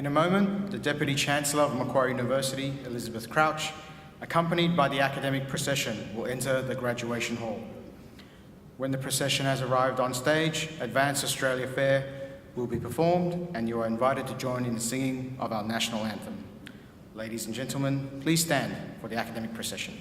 In a moment, the Deputy Chancellor of Macquarie University, Elizabeth Crouch, accompanied by the academic procession, will enter the graduation hall. When the procession has arrived on stage, Advance Australia Fair will be performed and you are invited to join in the singing of our national anthem. Ladies and gentlemen, please stand for the academic procession.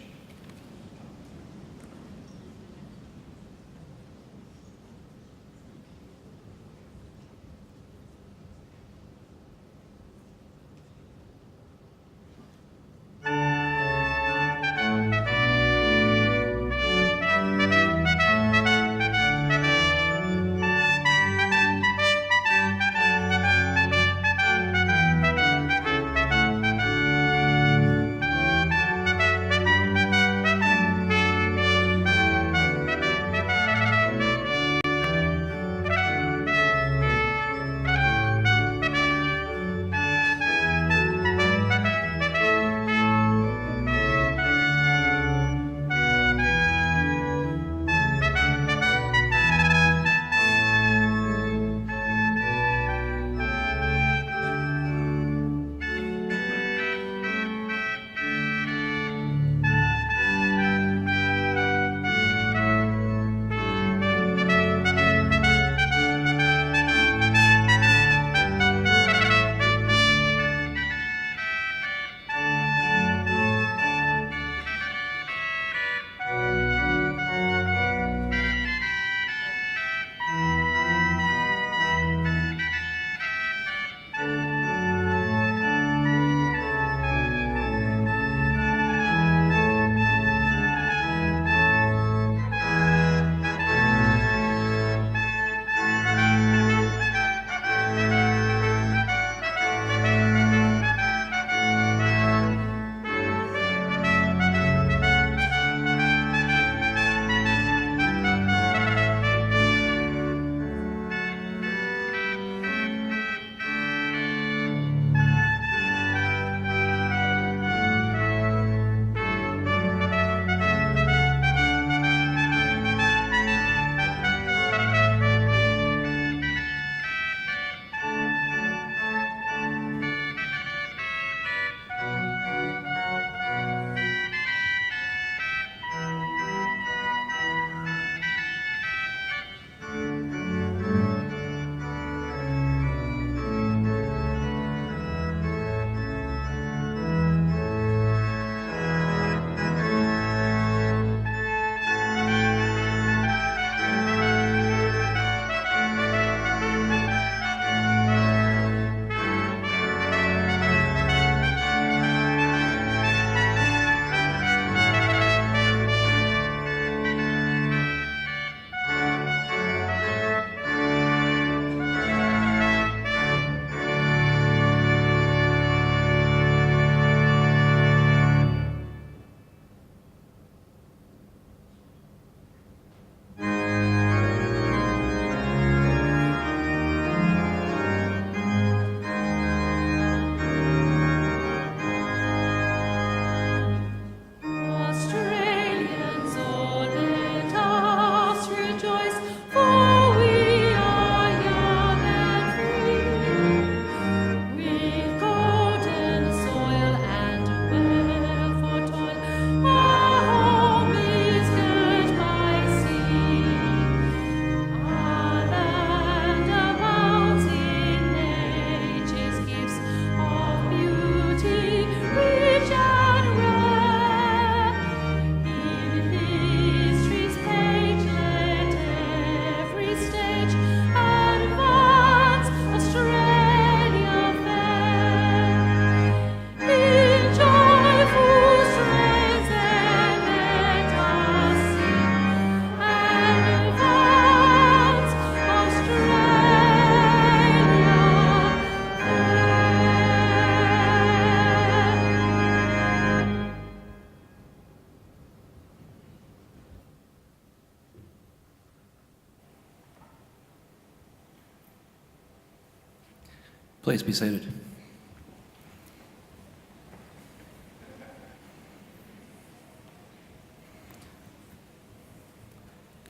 Please be seated.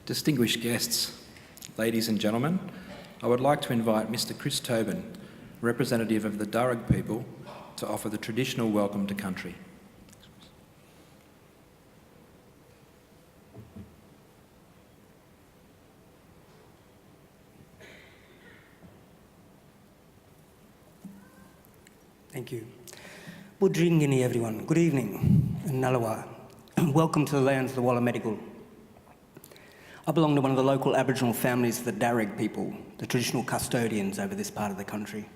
Distinguished guests, ladies and gentlemen, I would like to invite Mr. Chris Tobin, representative of the Darug people, to offer the traditional welcome to country. Thank you. Budringini, everyone. Good evening. Nalawa. Welcome to the lands of the Wallamedigal. I belong to one of the local Aboriginal families of the Darug people, the traditional custodians over this part of the country.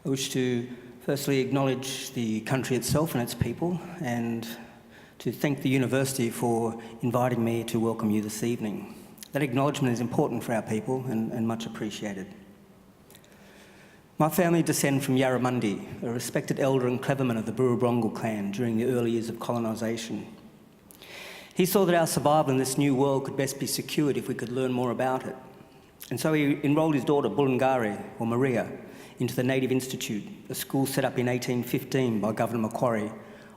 I wish to firstly acknowledge the country itself and its people, and to thank the university for inviting me to welcome you this evening. That acknowledgement is important for our people and much appreciated. My family descend from Yarramundi, a respected elder and cleverman of the Burrabrongal clan during the early years of colonisation. He saw that our survival in this new world could best be secured if we could learn more about it. And so he enrolled his daughter, Bulgari, or Maria, into the Native Institute, a school set up in 1815 by Governor Macquarie,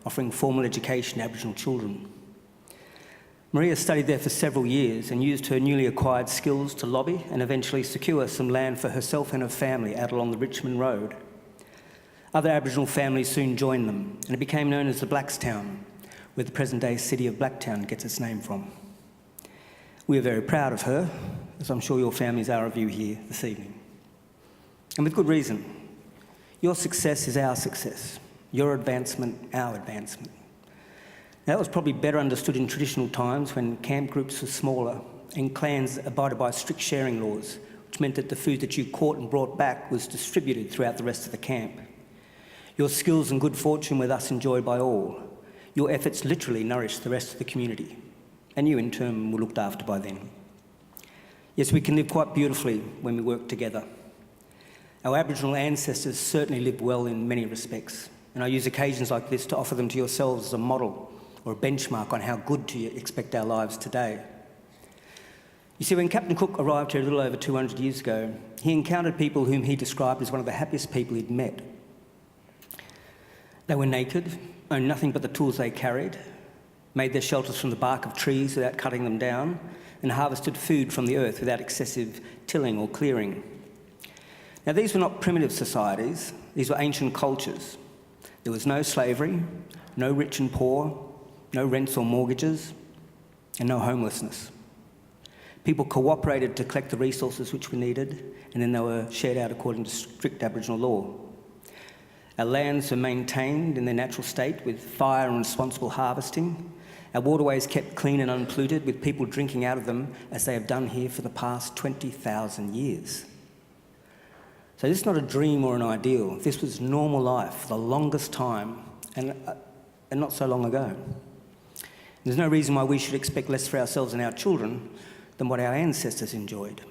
offering formal education to Aboriginal children. Maria studied there for several years and used her newly acquired skills to lobby and eventually secure some land for herself and her family out along the Richmond Road. Other Aboriginal families soon joined them, and it became known as the Blackstown, where the present-day city of Blacktown gets its name from. We are very proud of her, as I'm sure your families are of you here this evening. And with good reason. Your success is our success. Your advancement, our advancement. That was probably better understood in traditional times when camp groups were smaller and clans abided by strict sharing laws, which meant that the food that you caught and brought back was distributed throughout the rest of the camp. Your skills and good fortune were thus enjoyed by all. Your efforts literally nourished the rest of the community, and you in turn were looked after by them. Yes, we can live quite beautifully when we work together. Our Aboriginal ancestors certainly lived well in many respects, and I use occasions like this to offer them to yourselves as a model or a benchmark on how good to expect our lives today. You see, when Captain Cook arrived here a little over 200 years ago, he encountered people whom he described as one of the happiest people he'd met. They were naked, owned nothing but the tools they carried, made their shelters from the bark of trees without cutting them down, and harvested food from the earth without excessive tilling or clearing. Now, these were not primitive societies, these were ancient cultures. There was no slavery, no rich and poor, no rents or mortgages, and no homelessness. People cooperated to collect the resources which were needed, and then they were shared out according to strict Aboriginal law. Our lands were maintained in their natural state with fire and responsible harvesting. Our waterways kept clean and unpolluted, with people drinking out of them as they have done here for the past 20,000 years. So this is not a dream or an ideal. This was normal life for the longest time and not so long ago. There's no reason why we should expect less for ourselves and our children than what our ancestors enjoyed.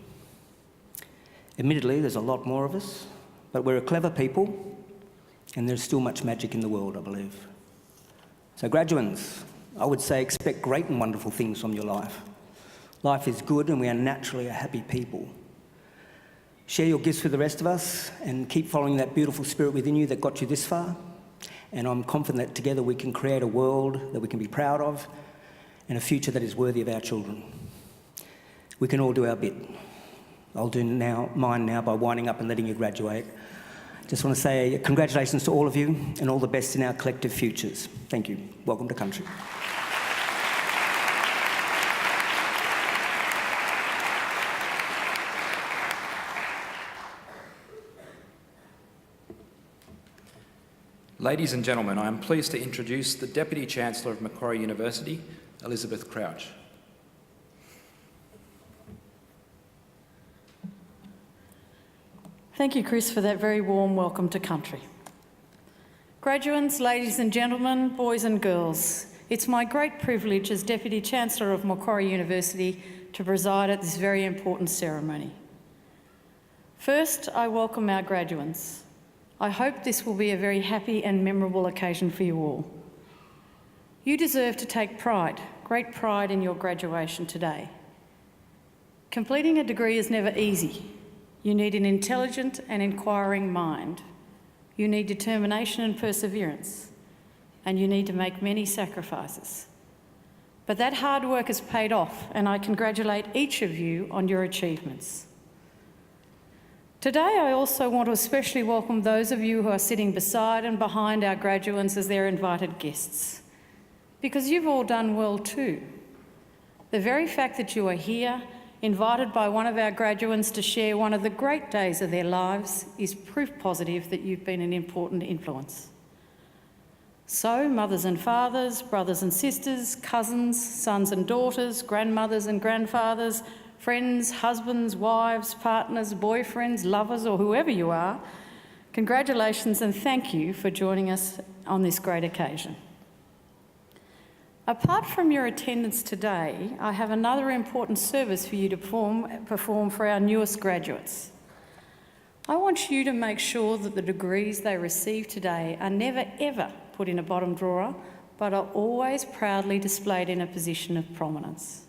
Admittedly, there's a lot more of us, but we're a clever people, and there's still much magic in the world, I believe. So graduates, I would say expect great and wonderful things from your life. Life is good, and we are naturally a happy people. Share your gifts with the rest of us, and keep following that beautiful spirit within you that got you this far. And I'm confident that together we can create a world that we can be proud of, and a future that is worthy of our children. We can all do our bit. I'll do mine now by winding up and letting you graduate. Just want to say congratulations to all of you and all the best in our collective futures. Thank you. Welcome to country. Ladies and gentlemen, I am pleased to introduce the Deputy Chancellor of Macquarie University, Elizabeth Crouch. Thank you, Chris, for that very warm welcome to country. Graduates, ladies and gentlemen, boys and girls, it's my great privilege as Deputy Chancellor of Macquarie University to preside at this very important ceremony. First, I welcome our graduates. I hope this will be a very happy and memorable occasion for you all. You deserve to take pride, great pride in your graduation today. Completing a degree is never easy. You need an intelligent and inquiring mind. You need determination and perseverance, and you need to make many sacrifices. But that hard work has paid off, and I congratulate each of you on your achievements. Today, I also want to especially welcome those of you who are sitting beside and behind our graduates as their invited guests, because you've all done well too. The very fact that you are here, invited by one of our graduates to share one of the great days of their lives, is proof positive that you've been an important influence. So, mothers and fathers, brothers and sisters, cousins, sons and daughters, grandmothers and grandfathers, friends, husbands, wives, partners, boyfriends, lovers, or whoever you are, congratulations and thank you for joining us on this great occasion. Apart from your attendance today, I have another important service for you to perform for our newest graduates. I want you to make sure that the degrees they receive today are never ever put in a bottom drawer, but are always proudly displayed in a position of prominence.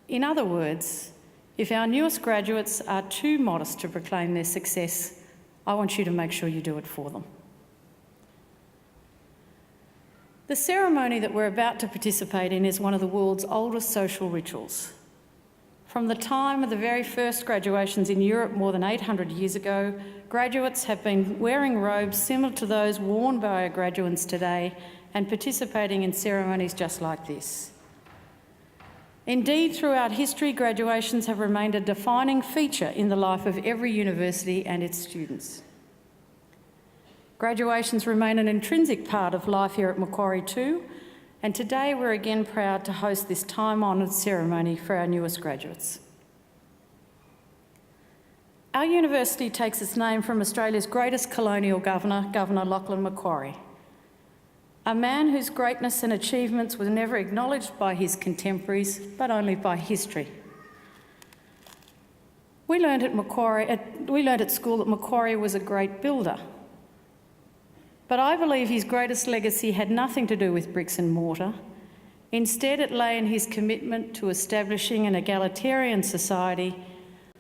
In other words, if our newest graduates are too modest to proclaim their success, I want you to make sure you do it for them. The ceremony that we're about to participate in is one of the world's oldest social rituals. From the time of the very first graduations in Europe more than 800 years ago, graduates have been wearing robes similar to those worn by our graduates today and participating in ceremonies just like this. Indeed, throughout history, graduations have remained a defining feature in the life of every university and its students. Graduations remain an intrinsic part of life here at Macquarie too, and today we're again proud to host this time-honoured ceremony for our newest graduates. Our university takes its name from Australia's greatest colonial governor, Governor Lachlan Macquarie, a man whose greatness and achievements were never acknowledged by his contemporaries, but only by history. We learned at school that Macquarie was a great builder. But I believe his greatest legacy had nothing to do with bricks and mortar. Instead, it lay in his commitment to establishing an egalitarian society,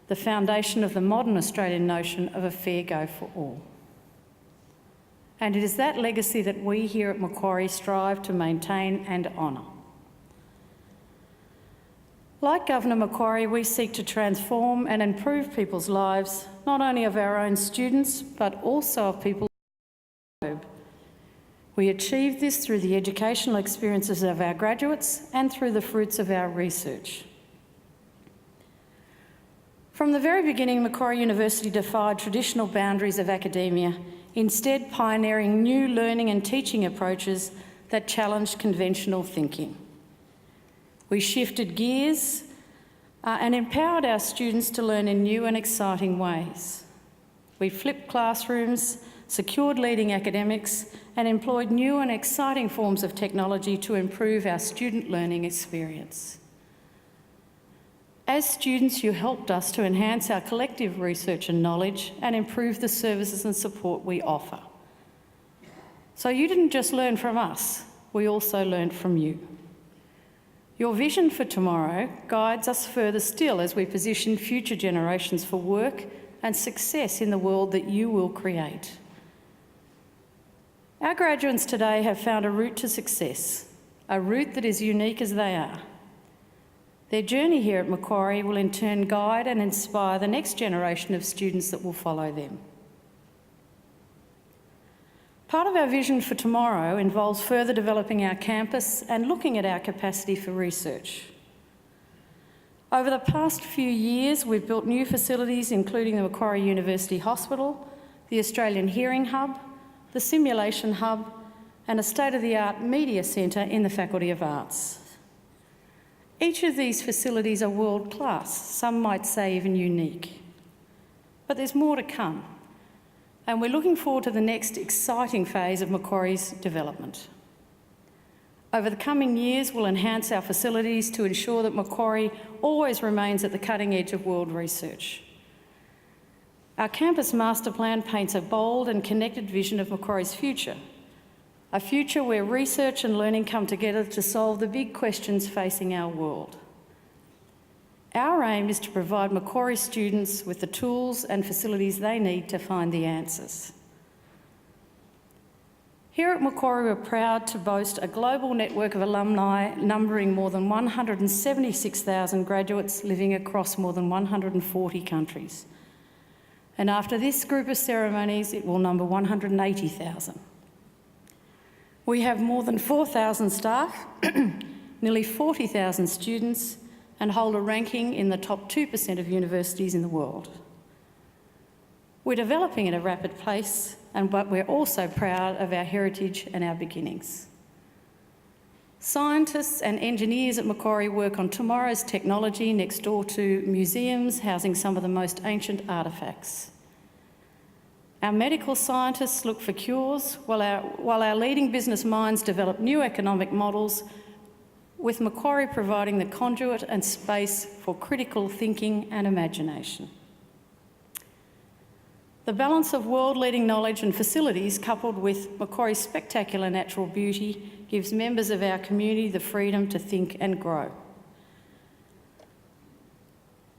the foundation of the modern Australian notion of a fair go for all. And it is that legacy that we here at Macquarie strive to maintain and honour. Like Governor Macquarie, we seek to transform and improve people's lives, not only of our own students, but also of people. We achieve this through the educational experiences of our graduates and through the fruits of our research. From the very beginning, Macquarie University defied traditional boundaries of academia, instead pioneering new learning and teaching approaches that challenged conventional thinking. We shifted gears and empowered our students to learn in new and exciting ways. We flipped classrooms, secured leading academics, and employed new and exciting forms of technology to improve our student learning experience. As students, you helped us to enhance our collective research and knowledge and improve the services and support we offer. So you didn't just learn from us, we also learned from you. Your vision for tomorrow guides us further still as we position future generations for work and success in the world that you will create. Our graduates today have found a route to success, a route that is unique as they are. Their journey here at Macquarie will in turn guide and inspire the next generation of students that will follow them. Part of our vision for tomorrow involves further developing our campus and looking at our capacity for research. Over the past few years, we've built new facilities including the Macquarie University Hospital, the Australian Hearing Hub, the Simulation Hub, and a state-of-the-art media centre in the Faculty of Arts. Each of these facilities are world-class, some might say even unique. But there's more to come, and we're looking forward to the next exciting phase of Macquarie's development. Over the coming years, we'll enhance our facilities to ensure that Macquarie always remains at the cutting edge of world research. Our campus master plan paints a bold and connected vision of Macquarie's future, a future where research and learning come together to solve the big questions facing our world. Our aim is to provide Macquarie students with the tools and facilities they need to find the answers. Here at Macquarie, we're proud to boast a global network of alumni numbering more than 176,000 graduates living across more than 140 countries. and after this group of ceremonies, it will number 180,000. We have more than 4,000 staff, nearly 40,000 students, and hold a ranking in the top 2% of universities in the world. We're developing at a rapid pace, but we're also proud of our heritage and our beginnings. Scientists and engineers at Macquarie work on tomorrow's technology next door to museums housing some of the most ancient artefacts. Our medical scientists look for cures, while our leading business minds develop new economic models, with Macquarie providing the conduit and space for critical thinking and imagination. The balance of world-leading knowledge and facilities, coupled with Macquarie's spectacular natural beauty, gives members of our community the freedom to think and grow.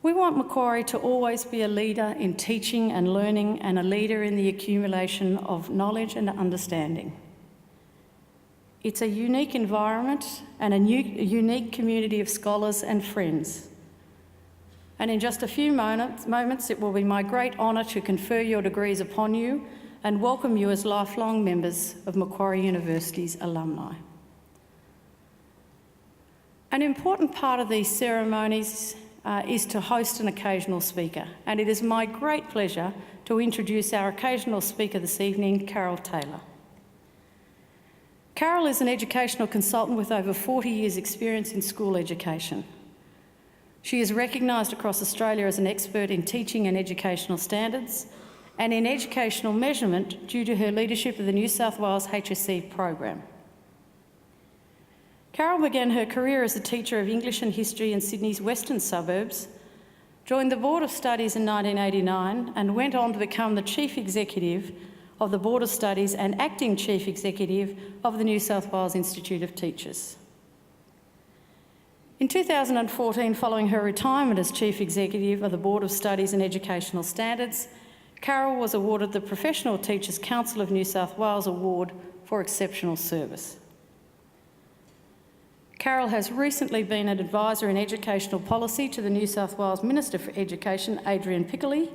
We want Macquarie to always be a leader in teaching and learning, and a leader in the accumulation of knowledge and understanding. It's a unique environment and a unique community of scholars and friends. And in just a few moments, it will be my great honour to confer your degrees upon you and welcome you as lifelong members of Macquarie University's alumni. An important part of these ceremonies is to host an occasional speaker, and it is my great pleasure to introduce our occasional speaker this evening, Carol Taylor. Carol is an educational consultant with over 40 years' experience in school education. She is recognised across Australia as an expert in teaching and educational standards and in educational measurement due to her leadership of the New South Wales HSC program. Carol began her career as a teacher of English and history in Sydney's western suburbs, joined the Board of Studies in 1989 and went on to become the Chief Executive of the Board of Studies and Acting Chief Executive of the New South Wales Institute of Teachers. In 2014, following her retirement as Chief Executive of the Board of Studies and Educational Standards, Carol was awarded the Professional Teachers Council of New South Wales Award for Exceptional Service. Carol has recently been an advisor in educational policy to the New South Wales Minister for Education, Adrian Piccoli,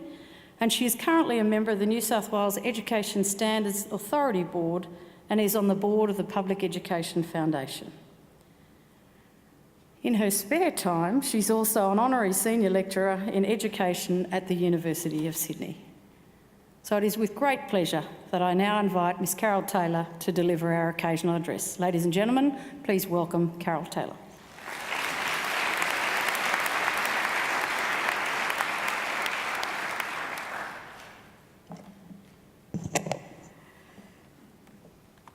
and she is currently a member of the New South Wales Education Standards Authority Board and is on the board of the Public Education Foundation. In her spare time, she's also an honorary senior lecturer in education at the University of Sydney. So it is with great pleasure that I now invite Ms Carol Taylor to deliver our occasional address. Ladies and gentlemen, please welcome Carol Taylor.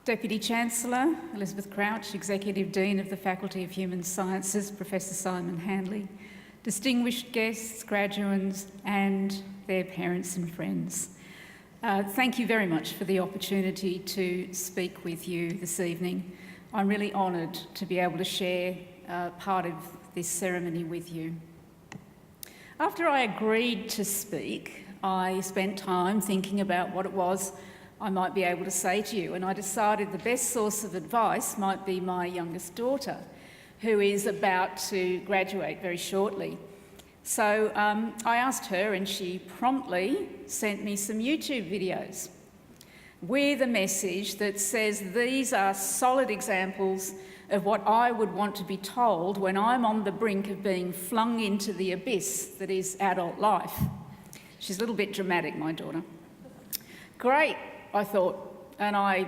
Deputy Chancellor Elizabeth Crouch, Executive Dean of the Faculty of Human Sciences, Professor Simon Handley, distinguished guests, graduates and their parents and friends. Thank you very much for the opportunity to speak with you this evening. I'm really honoured to be able to share part of this ceremony with you. After I agreed to speak, I spent time thinking about what it was I might be able to say to you, and I decided the best source of advice might be my youngest daughter, who is about to graduate very shortly. So I asked her, and she promptly sent me some YouTube videos with a message that says these are solid examples of what I would want to be told when I'm on the brink of being flung into the abyss that is adult life. She's a little bit dramatic, my daughter. Great, I thought, and I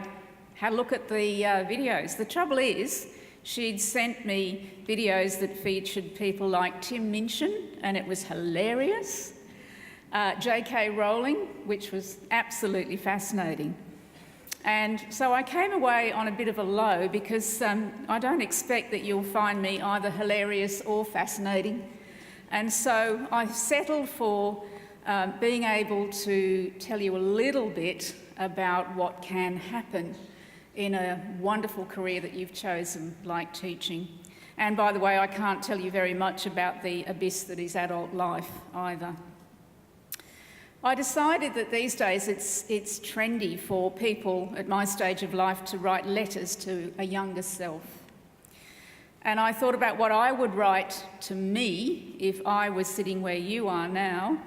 had a look at the videos. The trouble is, she'd sent me videos that featured people like Tim Minchin, and it was hilarious. J.K. Rowling, which was absolutely fascinating. And so I came away on a bit of a low because I don't expect that you'll find me either hilarious or fascinating. And so I settled for being able to tell you a little bit about what can happen in a wonderful career that you've chosen, like teaching. And by the way, I can't tell you very much about the abyss that is adult life either. I decided that these days it's trendy for people at my stage of life to write letters to a younger self. And I thought about what I would write to me if I was sitting where you are now.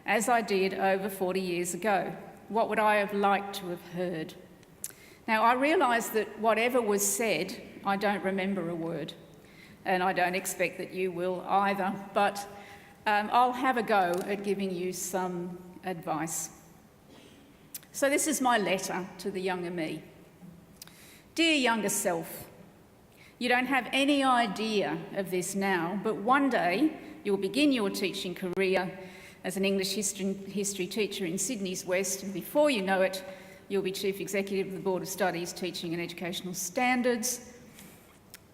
as I did over 40 years ago? What would I have liked to have heard? Now, I realise that whatever was said, I don't remember a word, and I don't expect that you will either, but I'll have a go at giving you some advice. So this is my letter to the younger me. Dear younger self, you don't have any idea of this now, but one day you'll begin your teaching career as an English history teacher in Sydney's West, and before you know it, you'll be Chief Executive of the Board of Studies Teaching and Educational Standards,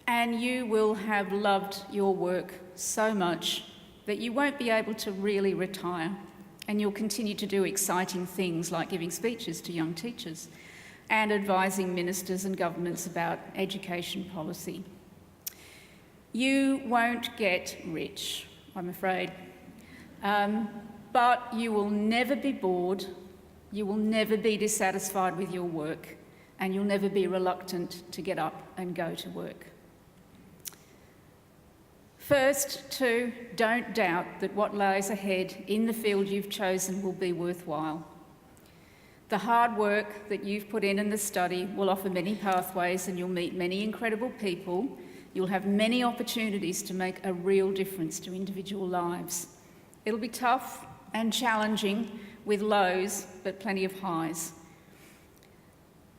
and you will have loved your work so much that you won't be able to really retire, and you'll continue to do exciting things like giving speeches to young teachers and advising ministers and governments about education policy. You won't get rich, I'm afraid, but you will never be bored, you will never be dissatisfied with your work, and you'll never be reluctant to get up and go to work. First, too, don't doubt that what lies ahead in the field you've chosen will be worthwhile. The hard work that you've put in the study will offer many pathways, and you'll meet many incredible people. You'll have many opportunities to make a real difference to individual lives. It'll be tough and challenging with lows, but plenty of highs.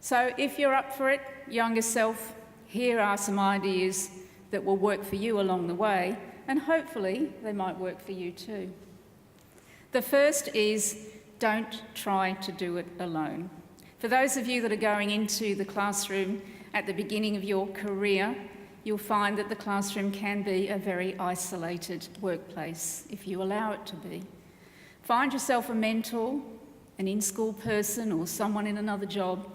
So if you're up for it, younger self, here are some ideas that will work for you along the way, and hopefully they might work for you too. The first is, don't try to do it alone. For those of you that are going into the classroom at the beginning of your career, you'll find that the classroom can be a very isolated workplace if you allow it to be. Find yourself a mentor, an in-school person, or someone in another job.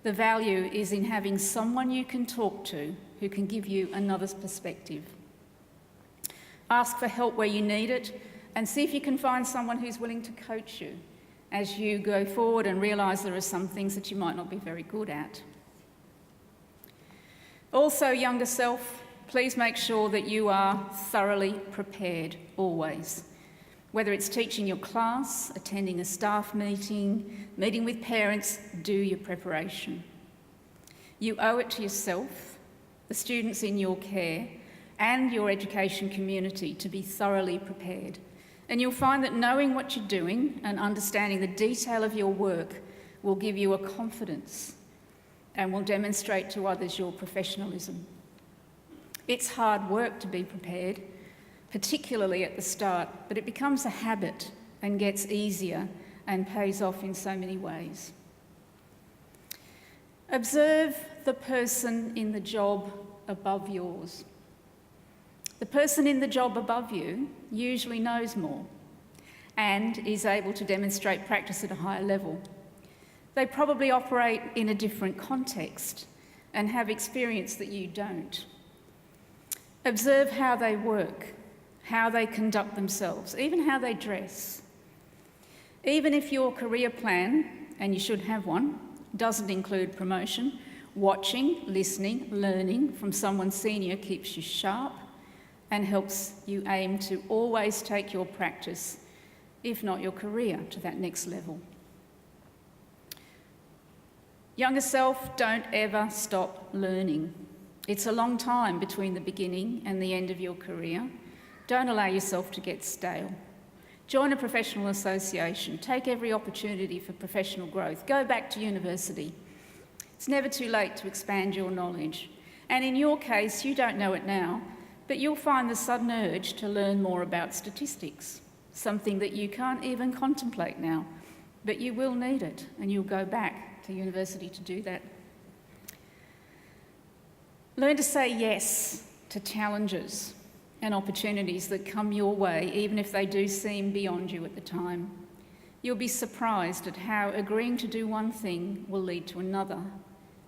The value is in having someone you can talk to who can give you another perspective. Ask for help where you need it, and see if you can find someone who's willing to coach you as you go forward and realise there are some things that you might not be very good at. Also, younger self, please make sure that you are thoroughly prepared always. Whether it's teaching your class, attending a staff meeting, meeting with parents, do your preparation. You owe it to yourself, the students in your care, and your education community to be thoroughly prepared. And you'll find that knowing what you're doing and understanding the detail of your work will give you a confidence and will demonstrate to others your professionalism. It's hard work to be prepared, particularly at the start, but it becomes a habit and gets easier and pays off in so many ways. Observe the person in the job above yours. The person in the job above you usually knows more and is able to demonstrate practice at a higher level. They probably operate in a different context and have experience that you don't. Observe how they work, how they conduct themselves, even how they dress. Even if your career plan, and you should have one, doesn't include promotion, watching, listening, learning from someone senior keeps you sharp and helps you aim to always take your practice, if not your career, to that next level. Younger self, don't ever stop learning. It's a long time between the beginning and the end of your career. Don't allow yourself to get stale. Join a professional association. Take every opportunity for professional growth. Go back to university. It's never too late to expand your knowledge. And in your case, you don't know it now, but you'll find the sudden urge to learn more about statistics, something that you can't even contemplate now, but you will need it, and you'll go back to university to do that. Learn to say yes to challenges and opportunities that come your way, even if they do seem beyond you at the time. You'll be surprised at how agreeing to do one thing will lead to another,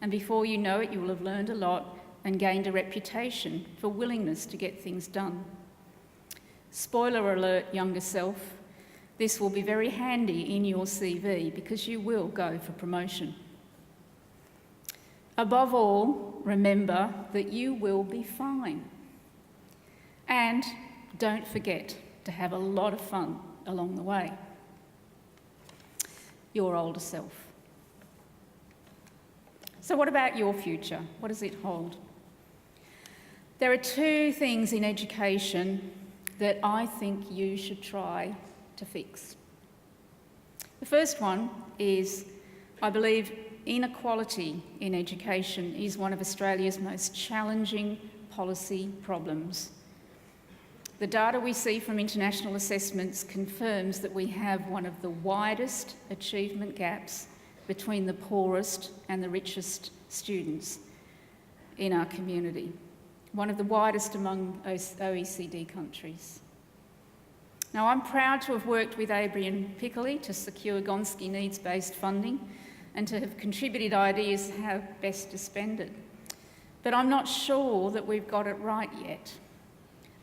and before you know it, you will have learned a lot and gained a reputation for willingness to get things done. Spoiler alert, younger self, this will be very handy in your CV because you will go for promotion. Above all, remember that you will be fine. And don't forget to have a lot of fun along the way. your older self. So what about your future? What does it hold? There are two things in education that I think you should try to fix. The first one is, I believe inequality in education is one of Australia's most challenging policy problems. The data we see from international assessments confirms that we have one of the widest achievement gaps between the poorest and the richest students in our community, one of the widest among OECD countries. Now, I'm proud to have worked with Adrian Piccoli to secure Gonski needs-based funding and to have contributed ideas how best to spend it. But I'm not sure that we've got it right yet.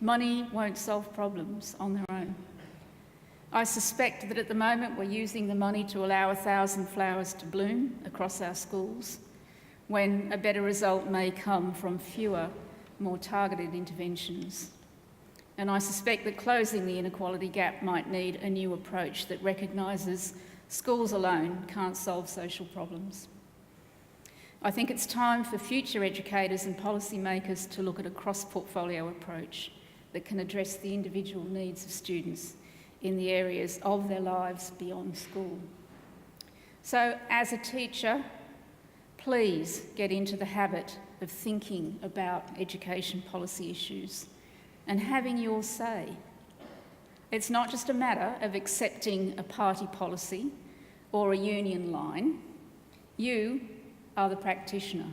Money won't solve problems on their own. I suspect that at the moment we're using the money to allow 1,000 flowers to bloom across our schools, when a better result may come from fewer, more targeted interventions. And I suspect that closing the inequality gap might need a new approach that recognises schools alone can't solve social problems. I think it's time for future educators and policymakers to look at a cross-portfolio approach that can address the individual needs of students in the areas of their lives beyond school. So, as a teacher, please get into the habit of thinking about education policy issues and having your say. It's not just a matter of accepting a party policy or a union line. You are the practitioner.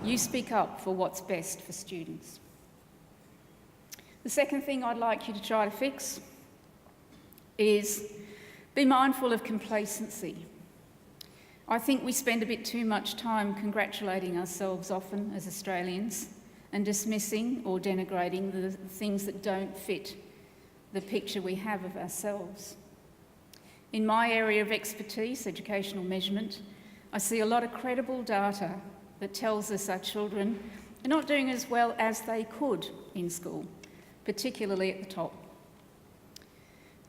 You speak up for what's best for students. The second thing I'd like you to try to fix is be mindful of complacency. I think we spend a bit too much time congratulating ourselves often as Australians and dismissing or denigrating the things that don't fit the picture we have of ourselves. In my area of expertise, educational measurement, I see a lot of credible data that tells us our children are not doing as well as they could in school, particularly at the top.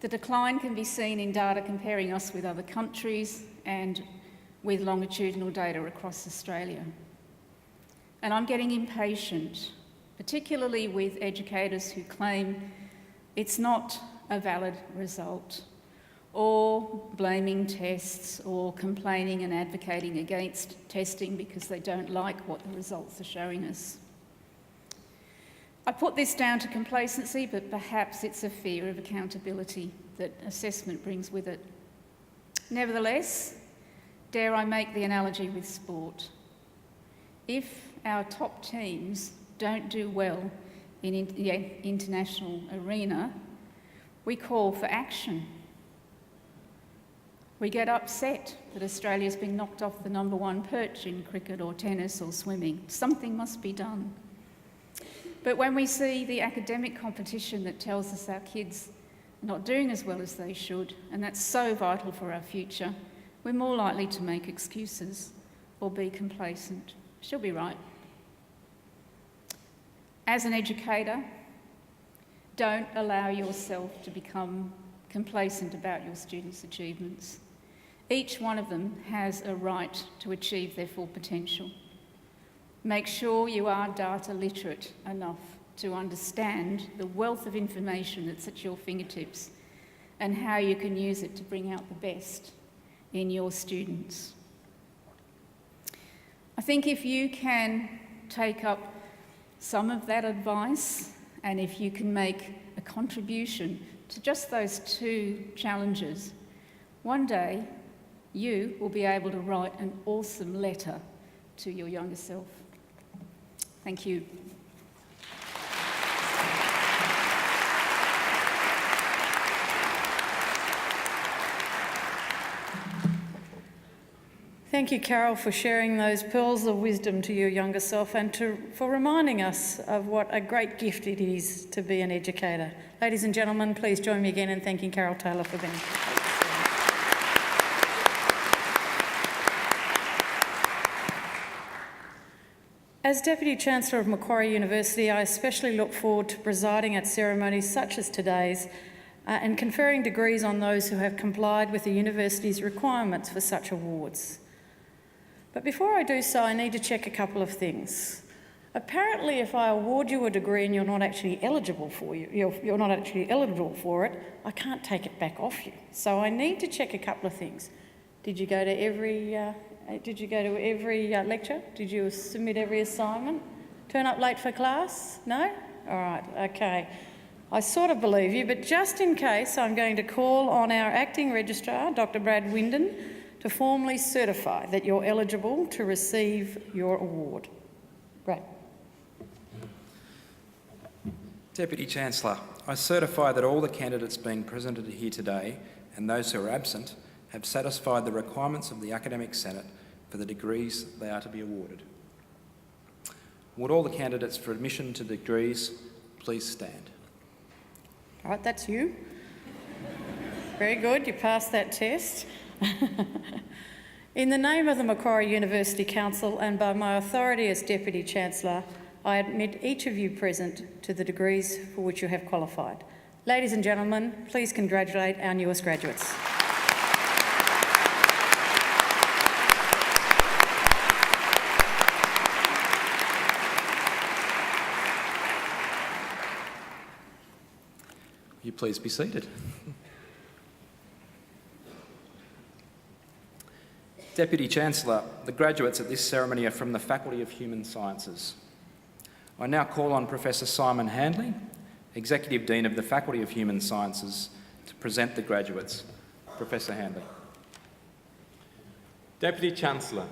The decline can be seen in data comparing us with other countries and with longitudinal data across Australia. And I'm getting impatient, particularly with educators who claim it's not a valid result, or blaming tests, or complaining and advocating against testing because they don't like what the results are showing us. I put this down to complacency, but perhaps it's a fear of accountability that assessment brings with it. Nevertheless, dare I make the analogy with sport? If our top teams don't do well in the international arena, we call for action. We get upset that Australia's been knocked off the number one perch in cricket or tennis or swimming. Something must be done. But when we see the academic competition that tells us our kids are not doing as well as they should, and that's so vital for our future, we're more likely to make excuses or be complacent. She'll be right. As an educator, don't allow yourself to become complacent about your students' achievements. Each one of them has a right to achieve their full potential. Make sure you are data literate enough to understand the wealth of information that's at your fingertips and how you can use it to bring out the best in your students. I think if you can take up some of that advice, and if you can make a contribution to just those two challenges, one day you will be able to write an awesome letter to your younger self. Thank you. Thank you, Carol, for sharing those pearls of wisdom to your younger self and for reminding us of what a great gift it is to be an educator. Ladies and gentlemen, please join me again in thanking Carol Taylor for being here. As Deputy Chancellor of Macquarie University, I especially look forward to presiding at ceremonies such as today's and conferring degrees on those who have complied with the university's requirements for such awards. But before I do so, I need to check a couple of things. Apparently, if I award you a degree and you're not actually eligible for it, I can't take it back off you. So I need to check a couple of things. Did you go to every lecture? Did you submit every assignment? Turn up late for class? No? All right, okay. I sort of believe you, but just in case, I'm going to call on our Acting Registrar, Dr. Brad Winden, to formally certify that you're eligible to receive your award. Brad. Deputy Chancellor, I certify that all the candidates being presented here today and those who are absent have satisfied the requirements of the Academic Senate for the degrees they are to be awarded. Would all the candidates for admission to degrees please stand? All right, that's you. Very good, you passed that test. In the name of the Macquarie University Council and by my authority as Deputy Chancellor, I admit each of you present to the degrees for which you have qualified. Ladies and gentlemen, please congratulate our newest graduates. Will you please be seated? Deputy Chancellor, the graduates at this ceremony are from the Faculty of Human Sciences. I now call on Professor Simon Handley, Executive Dean of the Faculty of Human Sciences, to present the graduates. Professor Handley. Deputy Chancellor,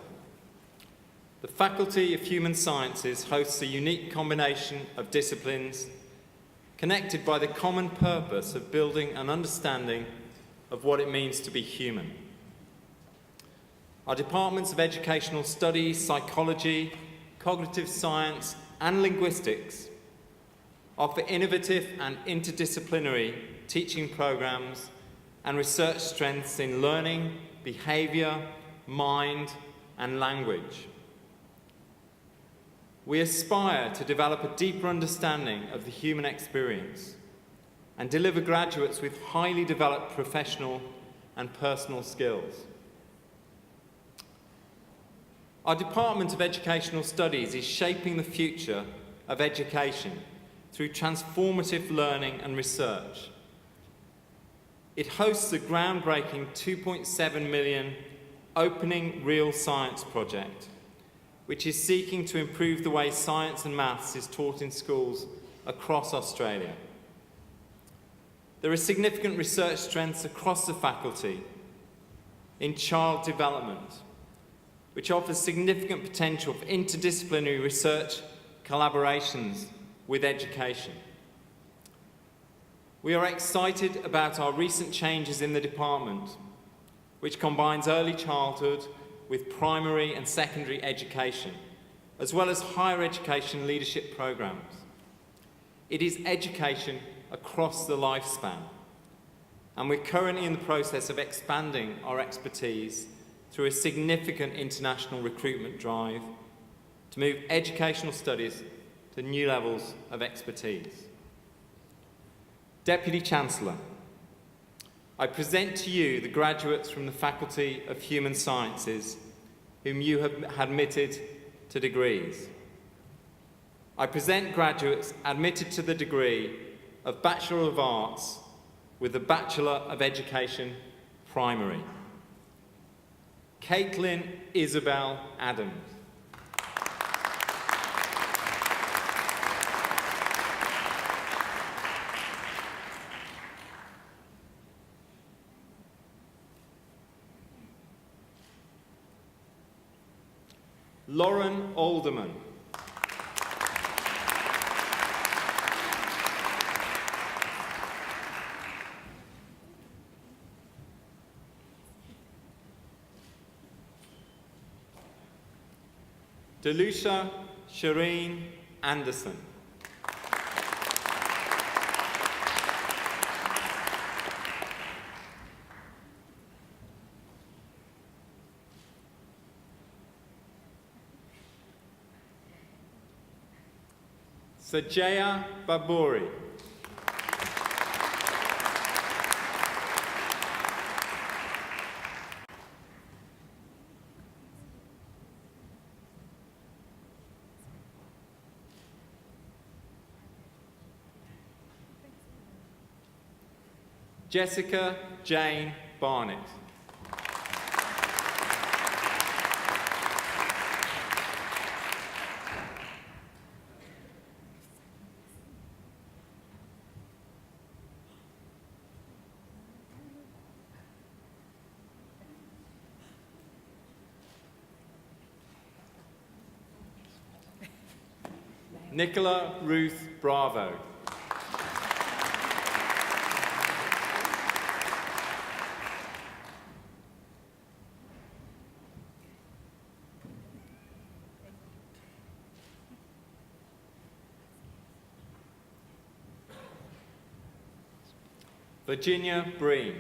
the Faculty of Human Sciences hosts a unique combination of disciplines connected by the common purpose of building an understanding of what it means to be human. Our departments of Educational Studies, Psychology, Cognitive Science and Linguistics offer innovative and interdisciplinary teaching programs and research strengths in learning, behaviour, mind and language. We aspire to develop a deeper understanding of the human experience and deliver graduates with highly developed professional and personal skills. Our Department of Educational Studies is shaping the future of education through transformative learning and research. It hosts a groundbreaking $2.7 million Opening Real Science project, which is seeking to improve the way science and maths is taught in schools across Australia. There are significant research strengths across the faculty in child development, which offers significant potential for interdisciplinary research collaborations with education. We are excited about our recent changes in the department, which combines early childhood with primary and secondary education, as well as higher education leadership programs. It is education across the lifespan, and we're currently in the process of expanding our expertise through a significant international recruitment drive to move educational studies to new levels of expertise. Deputy Chancellor, I present to you the graduates from the Faculty of Human Sciences whom you have admitted to degrees. I present graduates admitted to the degree of Bachelor of Arts with the Bachelor of Education Primary. Caitlin Isabel Adams. Lauren Alderman. Delusha Shireen Anderson. Sajaya Baburi. Jessica Jane Barnett. Nicola Ruth Bravo. Virginia Breen.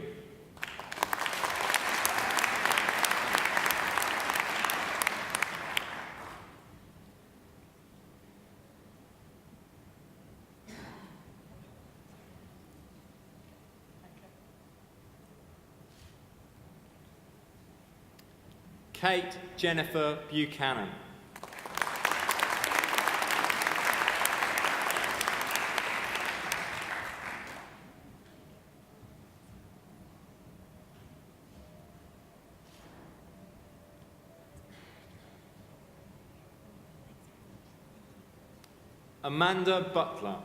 Kate Jennifer Buchanan. Amanda Butler.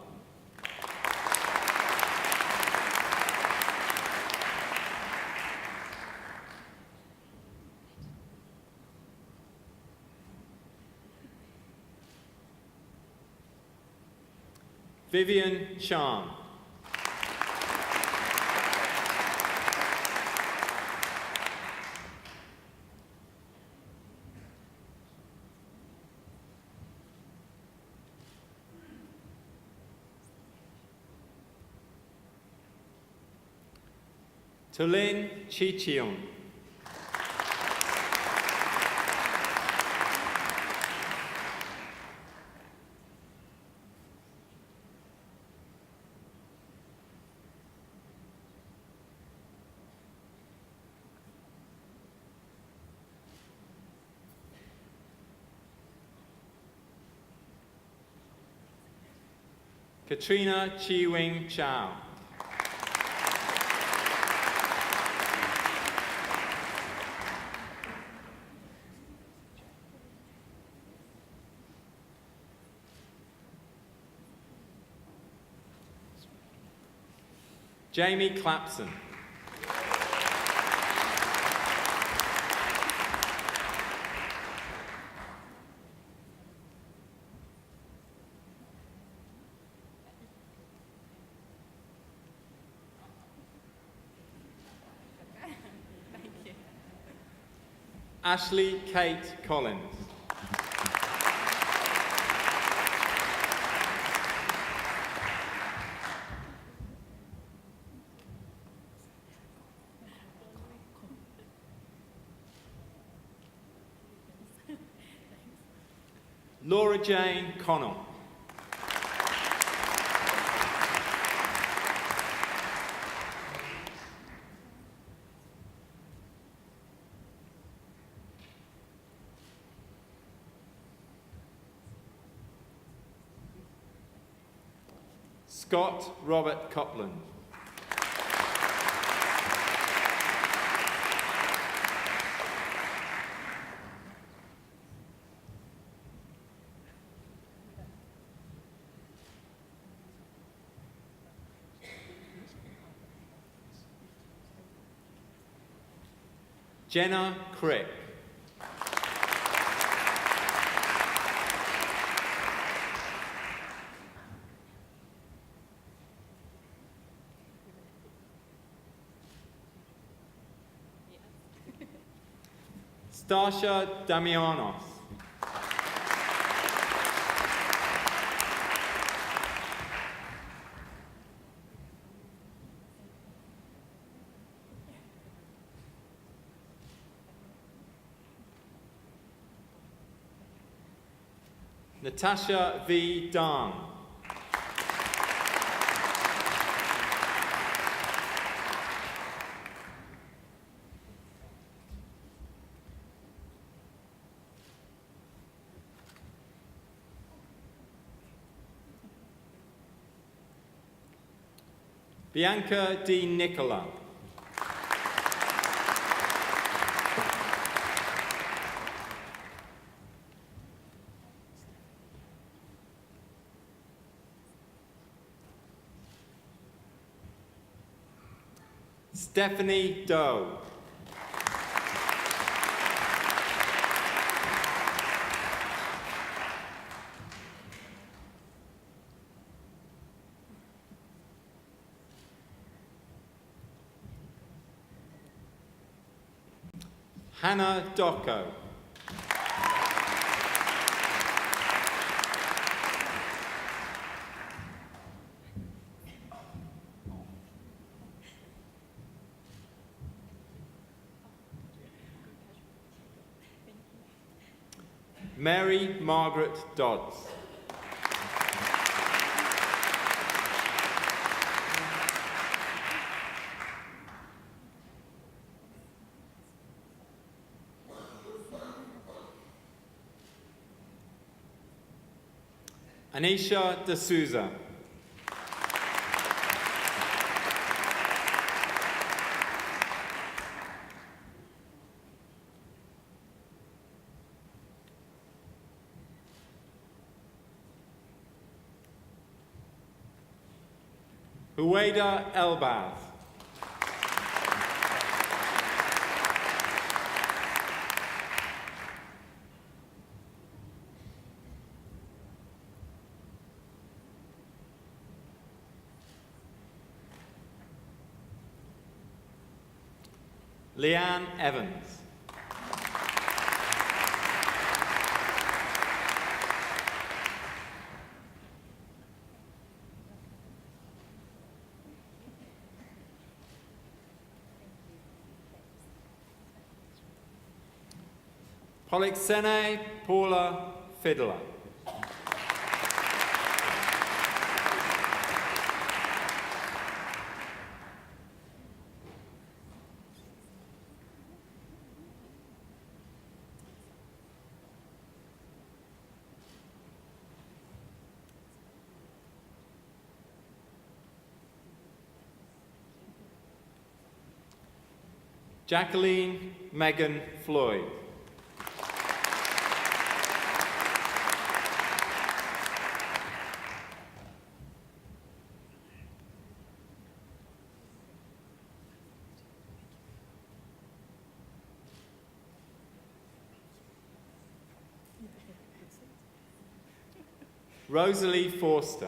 Vivian Chan. Tulin Chicheon. Katrina Chi-Wing Chow. Jamie Clapson. Ashley Kate Collins. Laura Jane Connell. Scott Robert Copland. Jenna Crick. Stasia Damianos. Natasha V. Dang. Bianca Di Nicola. Stephanie Doe. Hannah Docko. Mary Margaret Dodds. Anisha D'Souza. Huwaida Elbaz. Leanne Evans. Polixene Paula Fiddler. Jacqueline Megan Floyd. Rosalie Forster.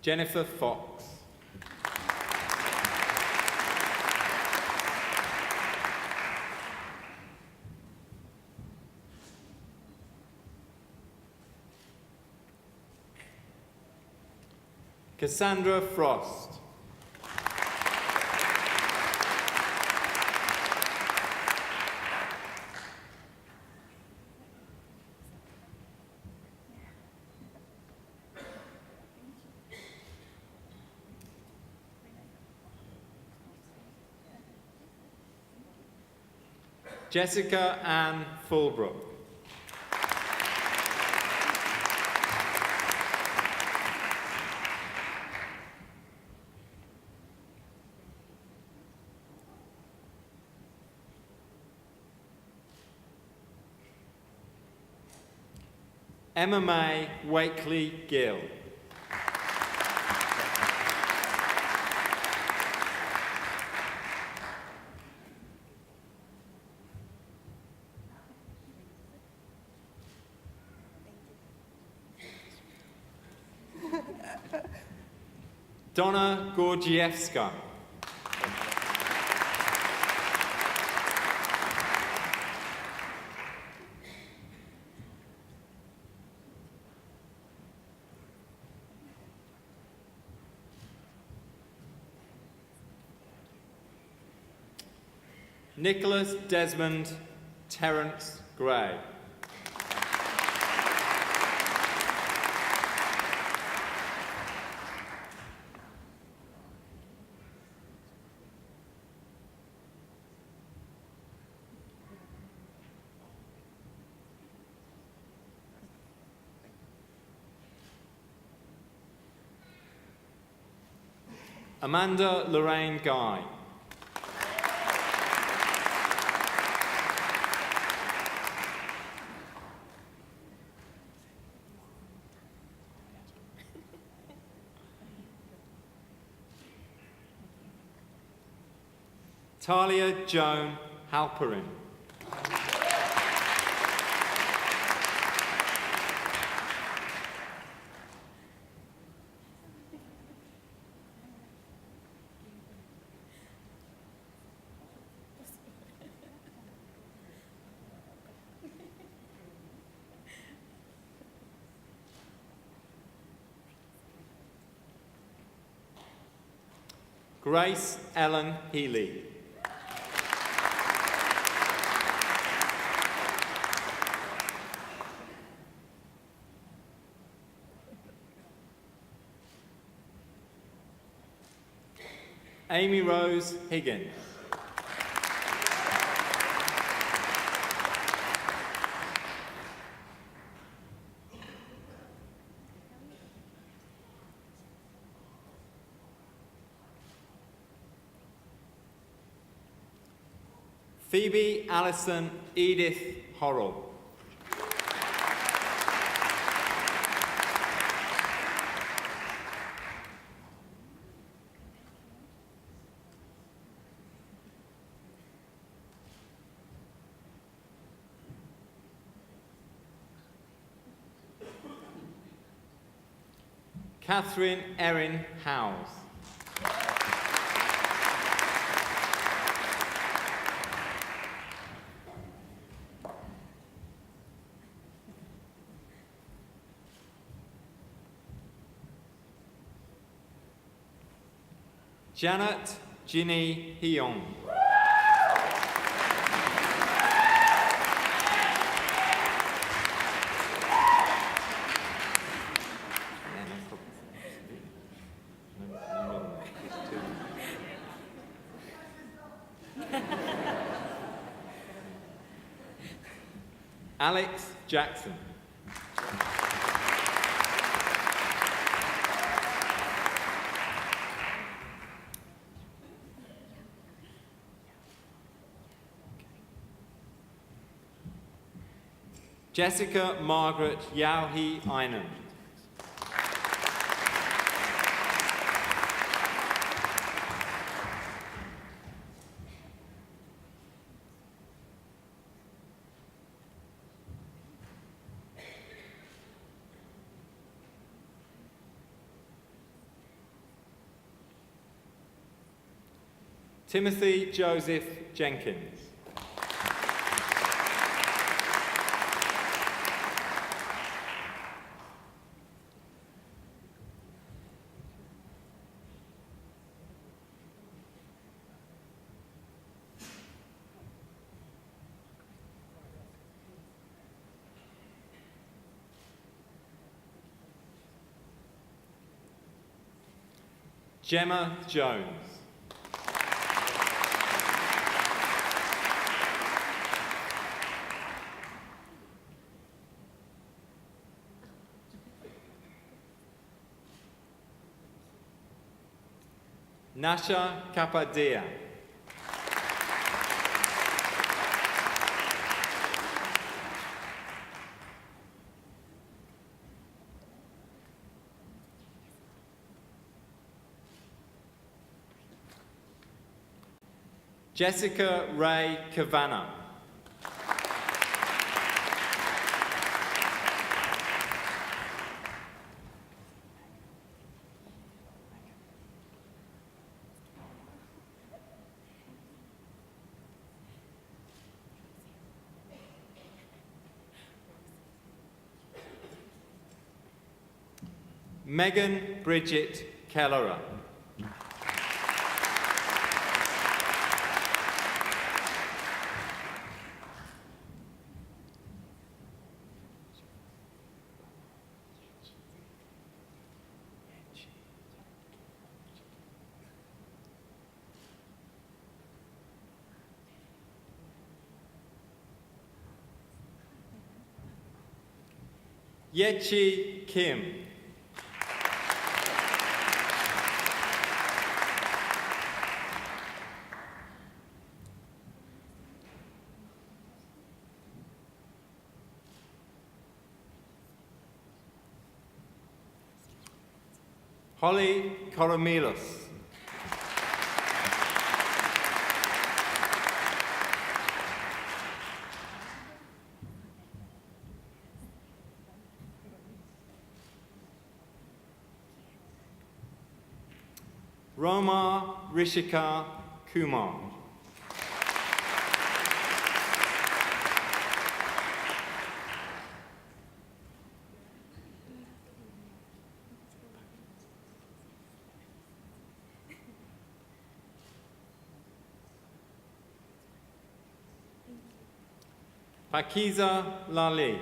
Jennifer Fox. Cassandra Frost. Jessica Ann Fulbrook. Emma May Wakely Gill. Donna Gorgiewska. Nicholas Desmond Terence Gray. Amanda Lorraine Guy. Talia Joan Halperin. Grace Ellen Healy. Amy Rose Higgins. Phoebe Alison Edith Horrell. Catherine Erin Howes. Janet Ginny Hyong. Alex Jackson. Jessica Margaret Yauhi Einem. Timothy Joseph Jenkins. Gemma Jones. Nasha Kapadia. Jessica Ray Kavanagh. Megan Bridget Kellerer. Yechi Kim. Polly Koromilos. Roma Rishika Kumar. Pakiza Lali.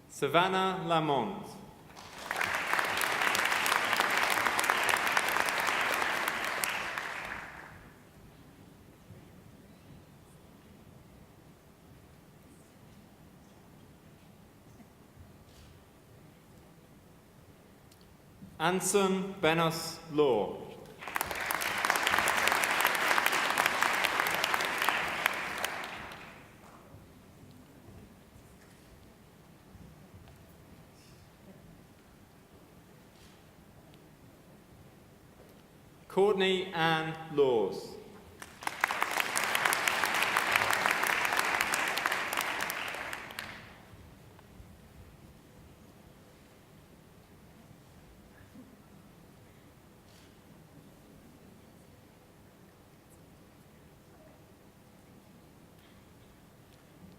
Savannah Lamont. Anson Benos Law. Courtney Ann Laws.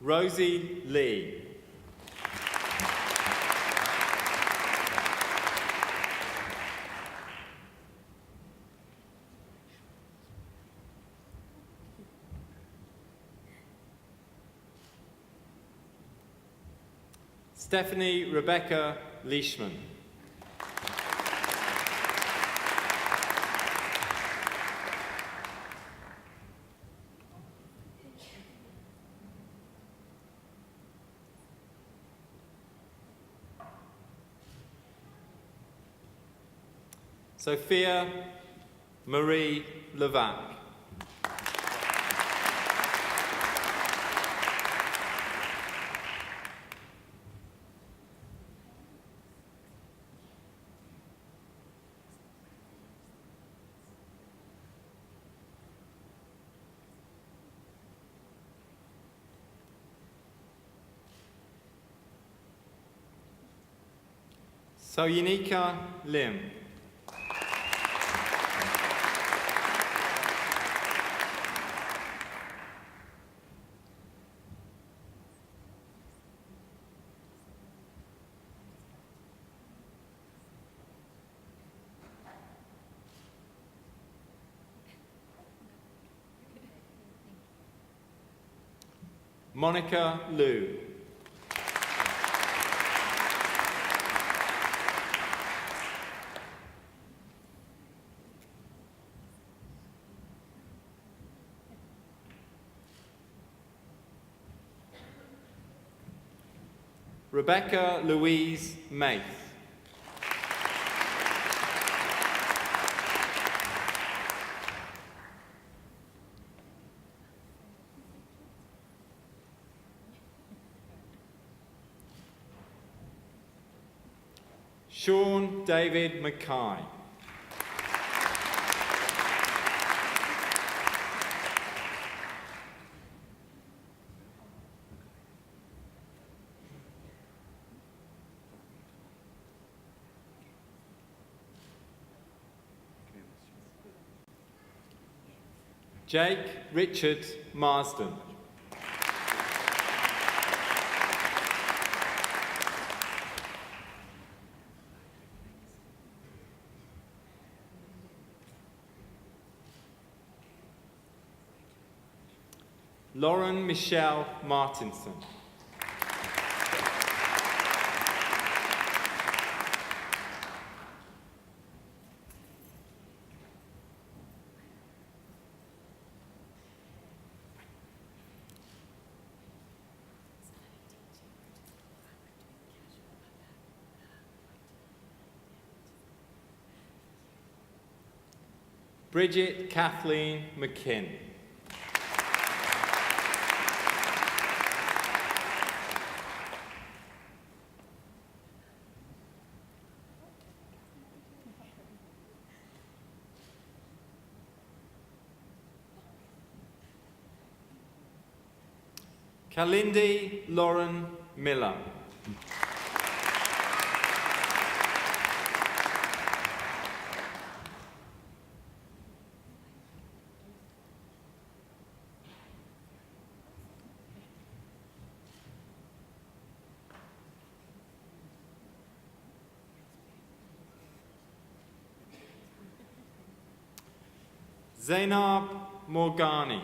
Rosie Lee. Stephanie Rebecca Leishman. Sophia Marie Levac. Soyinika Lim. Monica Liu. Rebecca Louise Maith. Sean David Mackay. Jake Richard Marsden. Lauren Michelle Martinson. Bridget Kathleen McKinn. Kalindi Lauren Miller. Zainab Morgani.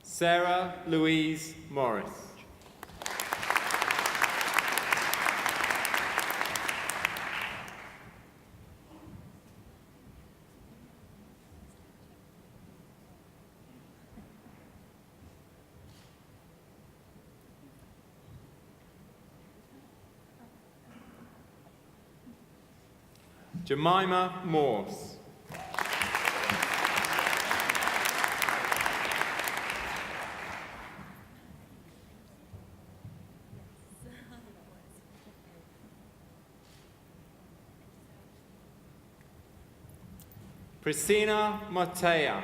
Sarah Louise Morris. Jemima Morse. Priscina Matea.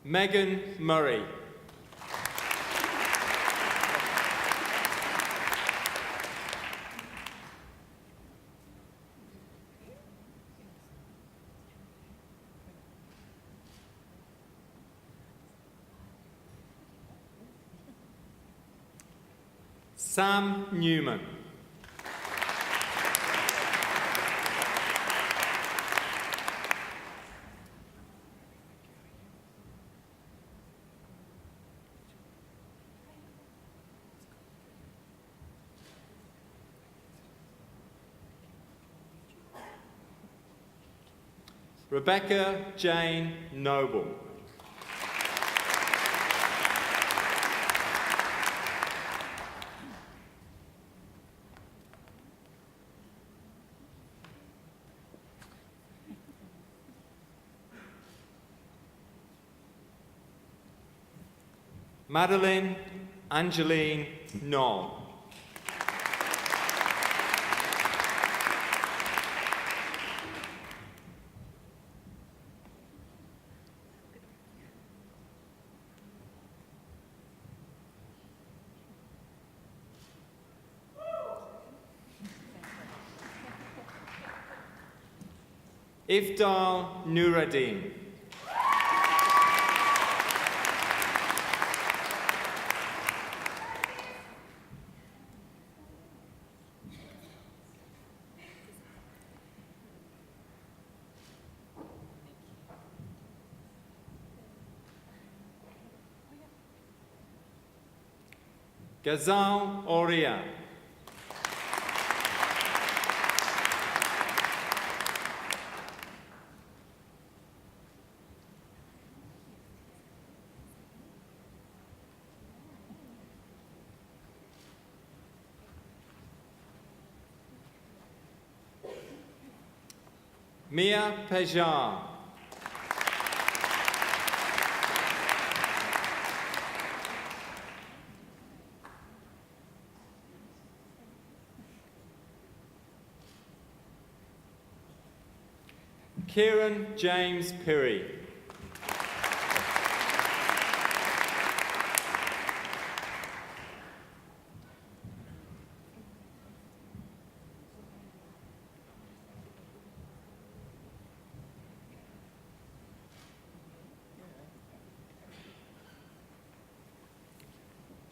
Megan Murray. Sam Newman. Rebecca Jane Noble. Madeline Angeline Knoll. Ifdal Nuruddin. Gazal Oria. Mia Pejar. Kieran James Pirry.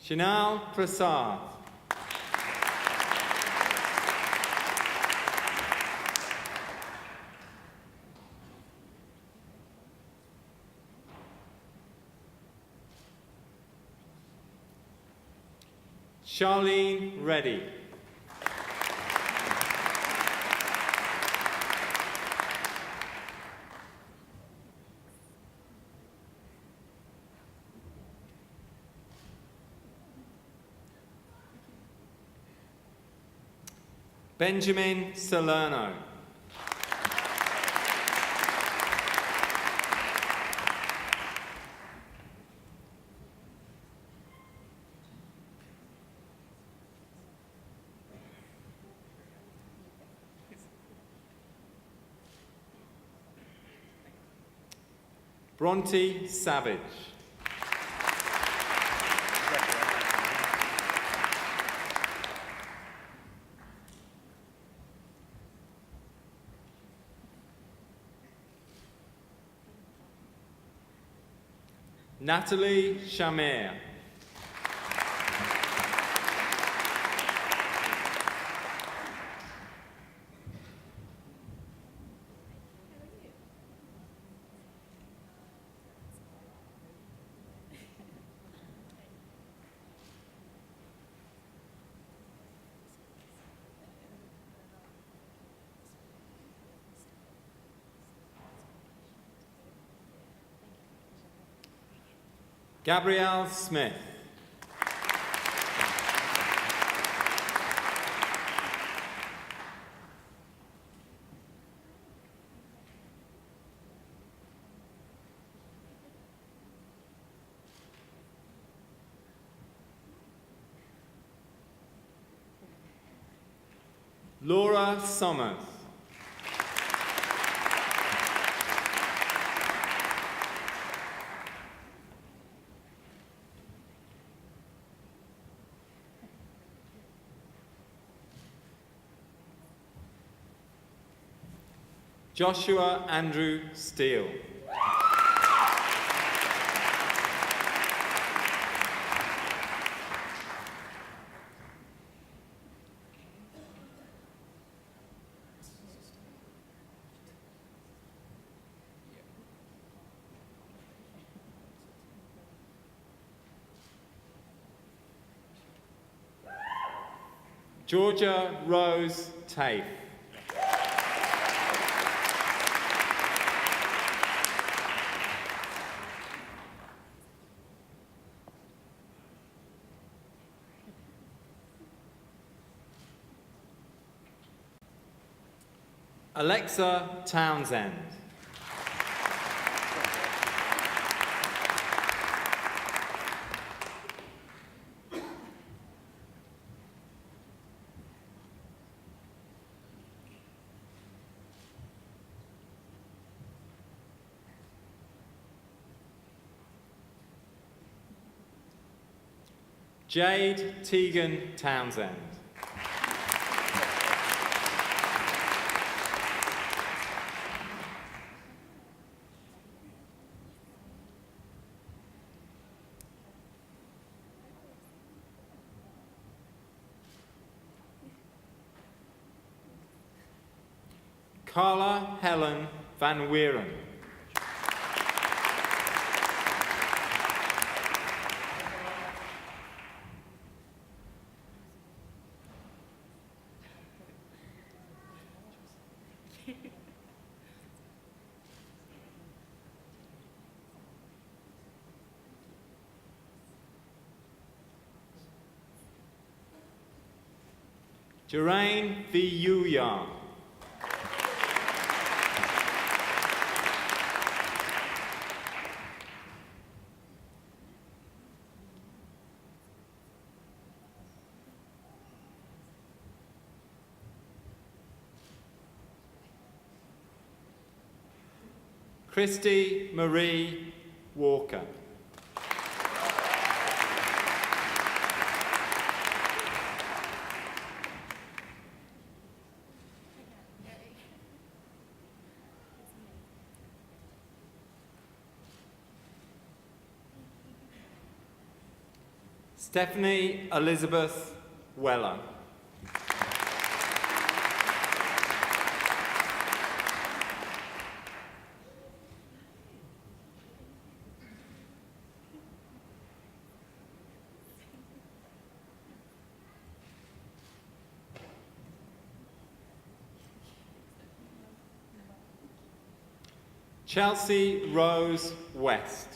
Shinal Prasad. Charlene Reddy. Benjamin Salerno. Bronte Savage. Natalie Chamer. Gabrielle Smith. Laura Summers. Joshua Andrew Steele. Georgia Rose Tafe. Alexa Townsend. Jade Tegan Townsend. Carla Helen Van Weeren. Jeraine V. Yu-Yang. Christy Marie Walker. Stephanie Elizabeth Weller. Chelsea Rose West.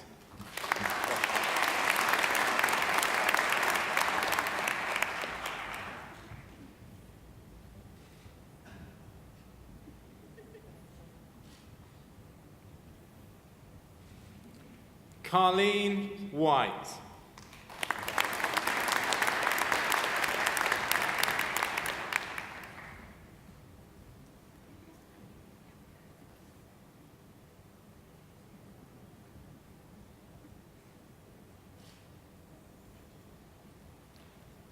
Carleen White.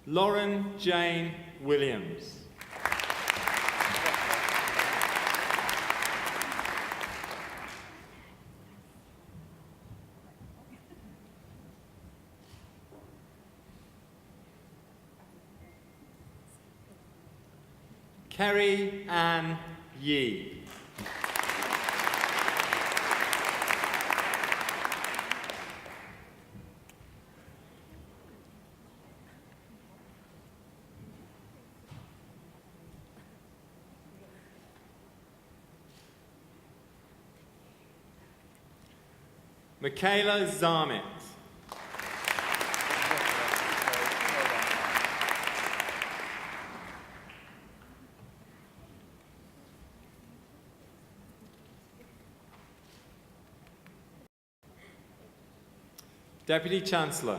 Lauren Jane Williams. Kerry Ann Yee. Michaela Zarmit. Deputy Chancellor,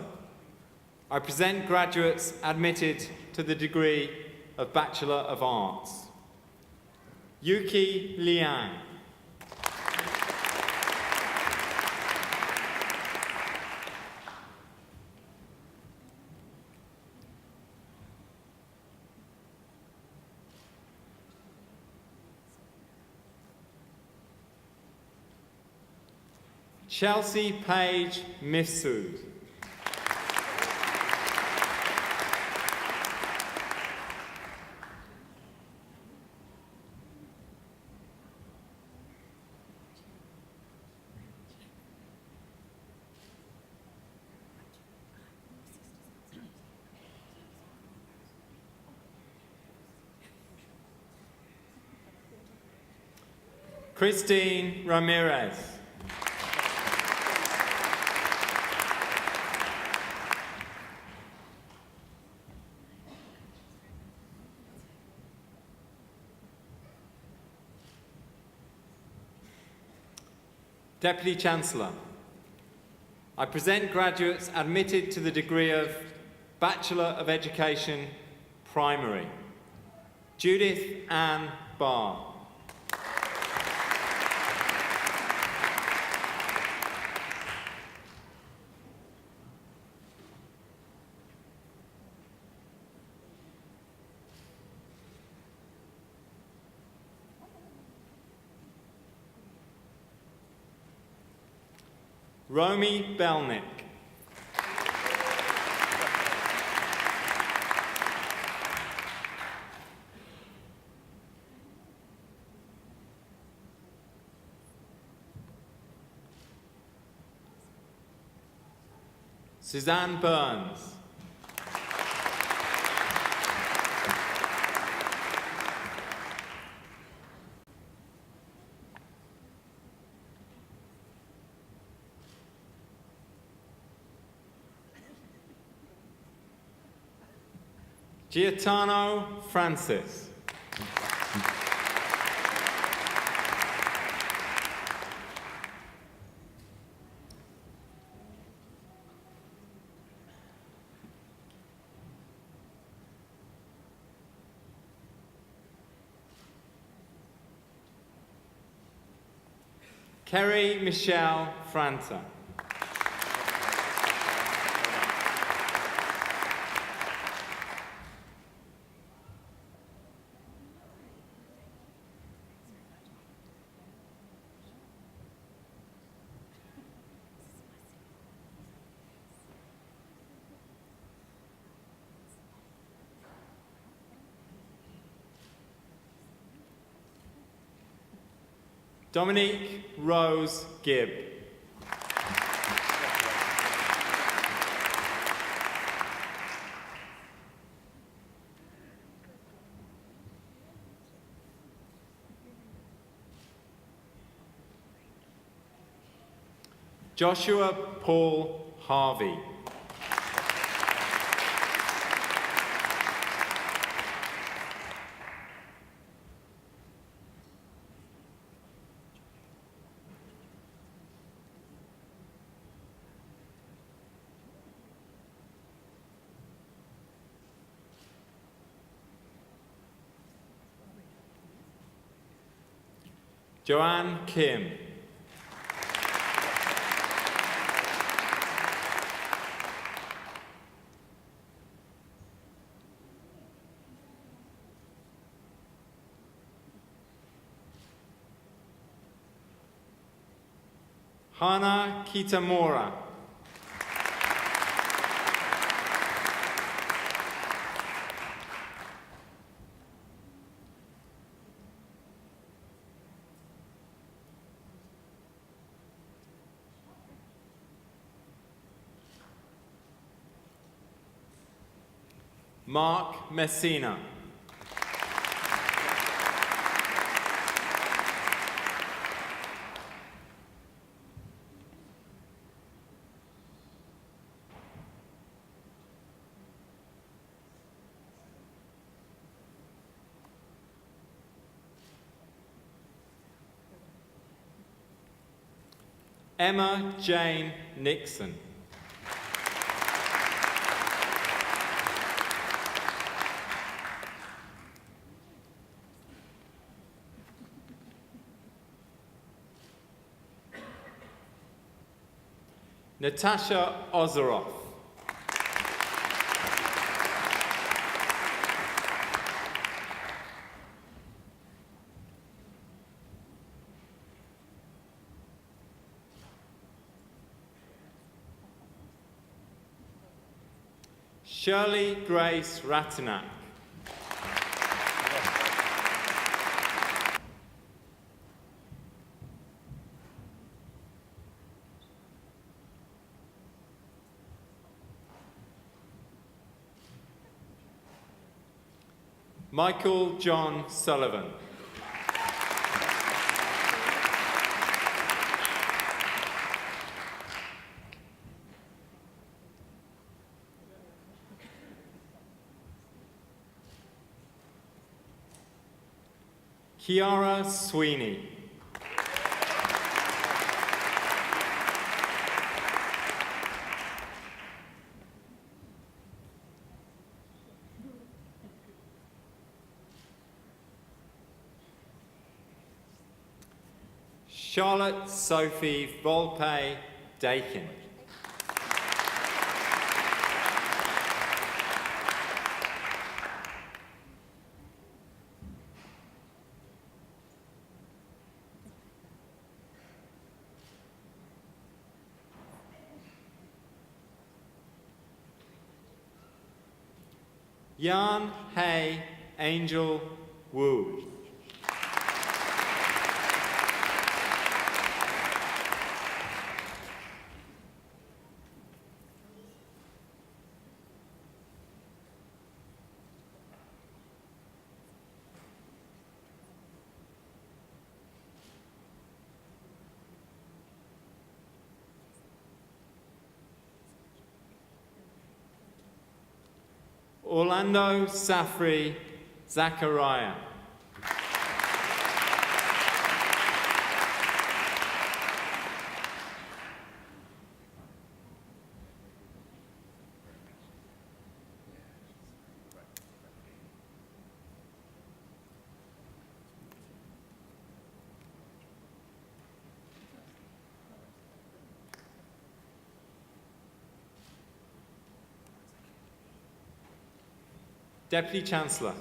I present graduates admitted to the degree of Bachelor of Arts. Yuki Liang. Chelsea Page Mifsud. Christine Ramirez. Deputy Chancellor, I present graduates admitted to the degree of Bachelor of Education, Primary. Judith Ann Barr. Romy Belnick. Suzanne Burns. Giatano Francis. Kerry Michelle Franta. Dominique Rose Gibb. Joshua Paul Harvey. Joanne Kim. Hana Kitamura. Mark Messina. Emma Jane Nixon. Natasha Ozeroff. Shirley Grace Ratanak. Michael John Sullivan. Kiara Sweeney. Charlotte Sophie Volpe Dakin. Yan Hay Angel Wu. Orlando Safri Zachariah. Deputy Chancellor,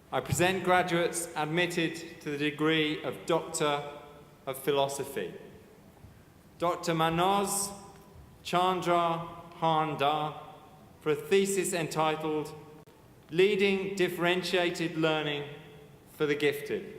I present graduates admitted to the degree of Doctor of Philosophy. Dr. Manoj Chandra Handa for a thesis entitled Leading Differentiated Learning for the Gifted.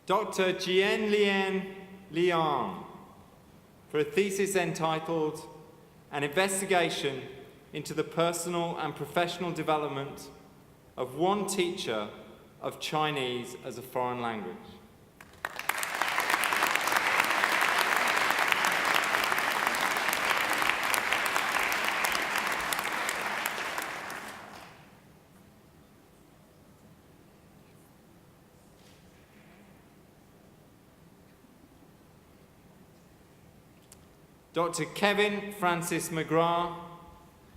Dr. Jian Liang for a thesis entitled An Investigation into the Personal and Professional Development of One Teacher of Chinese as a Foreign Language. Dr. Kevin Francis McGrath,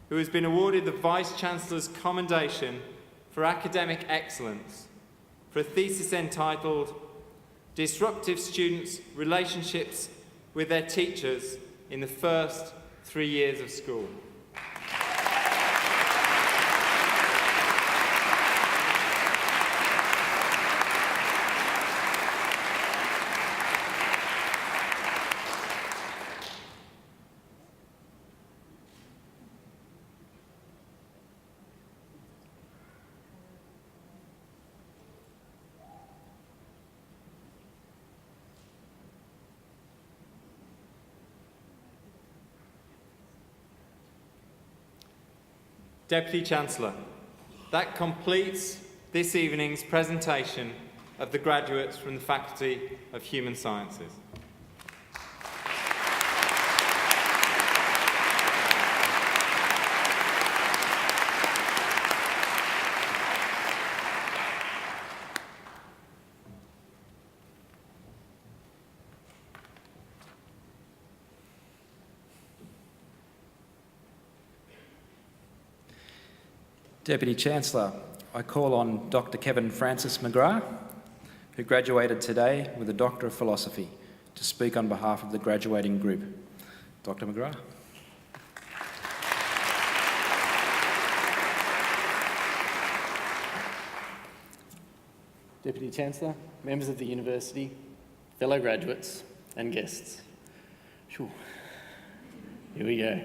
who has been awarded the Vice-Chancellor's Commendation for Academic Excellence for a thesis entitled Disruptive Students' Relationships with Their Teachers in the First 3 Years of School. Deputy Chancellor, that completes this evening's presentation of the graduates from the Faculty of Human Sciences. Deputy Chancellor, I call on Dr. Kevin Francis McGrath, who graduated today with a Doctor of Philosophy, to speak on behalf of the graduating group. Dr. McGrath. Deputy Chancellor, members of the University, fellow graduates and guests. Here we go.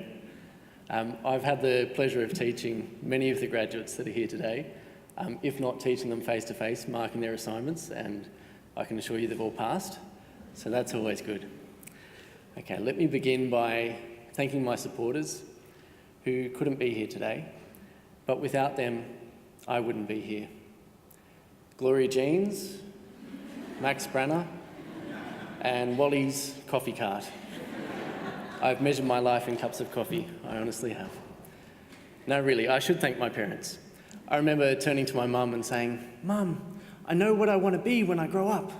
I've had the pleasure of teaching many of the graduates that are here today, if not teaching them face-to-face, marking their assignments, and I can assure you they've all passed, so that's always good. Okay, let me begin by thanking my supporters who couldn't be here today, but without them, I wouldn't be here. Gloria Jeans, Max Branner, and Wally's coffee cart. I've measured my life in cups of coffee, I honestly have. No, really, I should thank my parents. I remember turning to my mum and saying, "Mum, I know what I want to be when I grow up.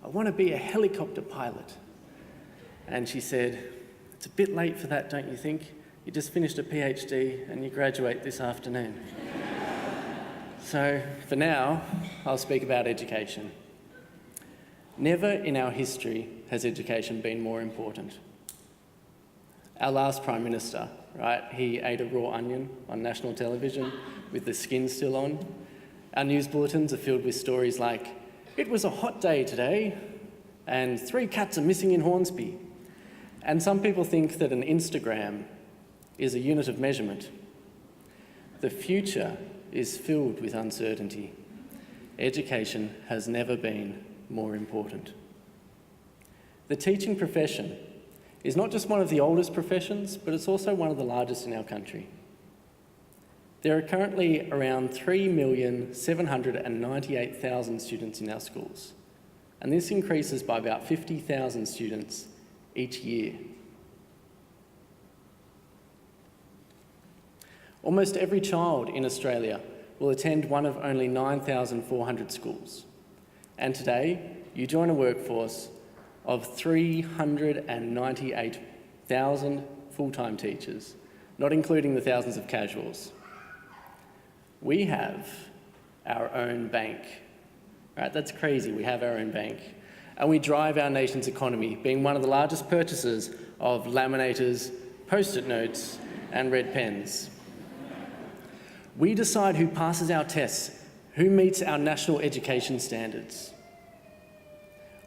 I want to be a helicopter pilot." And she said, "It's a bit late for that, don't you think? You just finished a PhD and you graduate this afternoon." So, for now, I'll speak about education. Never in our history has education been more important. Our last Prime Minister, right, he ate a raw onion on national television with the skin still on. Our news bulletins are filled with stories like, "It was a hot day today," and "3 cats are missing in Hornsby." And some people think that an Instagram is a unit of measurement. The future is filled with uncertainty. Education has never been more important. The teaching profession is not just one of the oldest professions, but it's also one of the largest in our country. There are currently around 3,798,000 students in our schools, and this increases by about 50,000 students each year. Almost every child in Australia will attend one of only 9,400 schools, and today you join a workforce of 398,000 full-time teachers, not including the thousands of casuals. We have our own bank, right? That's crazy, we have our own bank. And we drive our nation's economy, being one of the largest purchasers of laminators, post-it notes, and red pens. We decide who passes our tests, who meets our national education standards.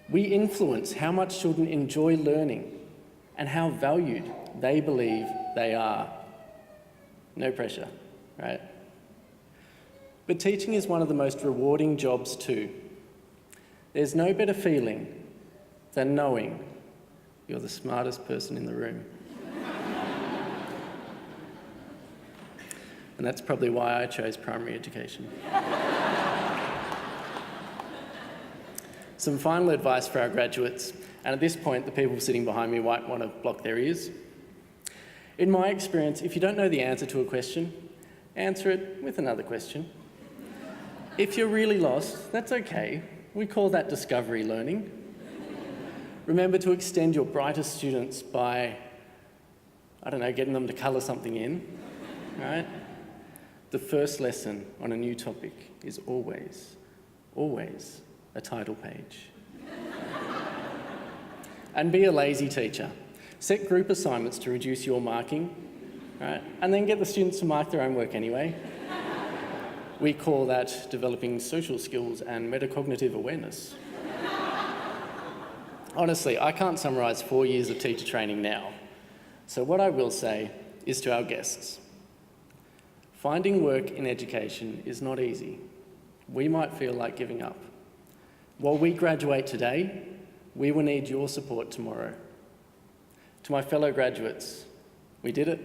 We influence how much children enjoy learning and how valued they believe they are. No pressure, right? But teaching is one of the most rewarding jobs too. There's no better feeling than knowing you're the smartest person in the room. And that's probably why I chose primary education. Some final advice for our graduates, and at this point the people sitting behind me might want to block their ears. In my experience, if you don't know the answer to a question, answer it with another question. If you're really lost, that's okay. We call that discovery learning. Remember to extend your brightest students by, getting them to colour something in, right? The first lesson on a new topic is always a title page. And be a lazy teacher. Set group assignments to reduce your marking, right? And then get the students to mark their own work anyway. We call that developing social skills and metacognitive awareness. Honestly, I can't summarise 4 years of teacher training now. So what I will say is to our guests, finding work in education is not easy. We might feel like giving up. While we graduate today, we will need your support tomorrow. To my fellow graduates, we did it,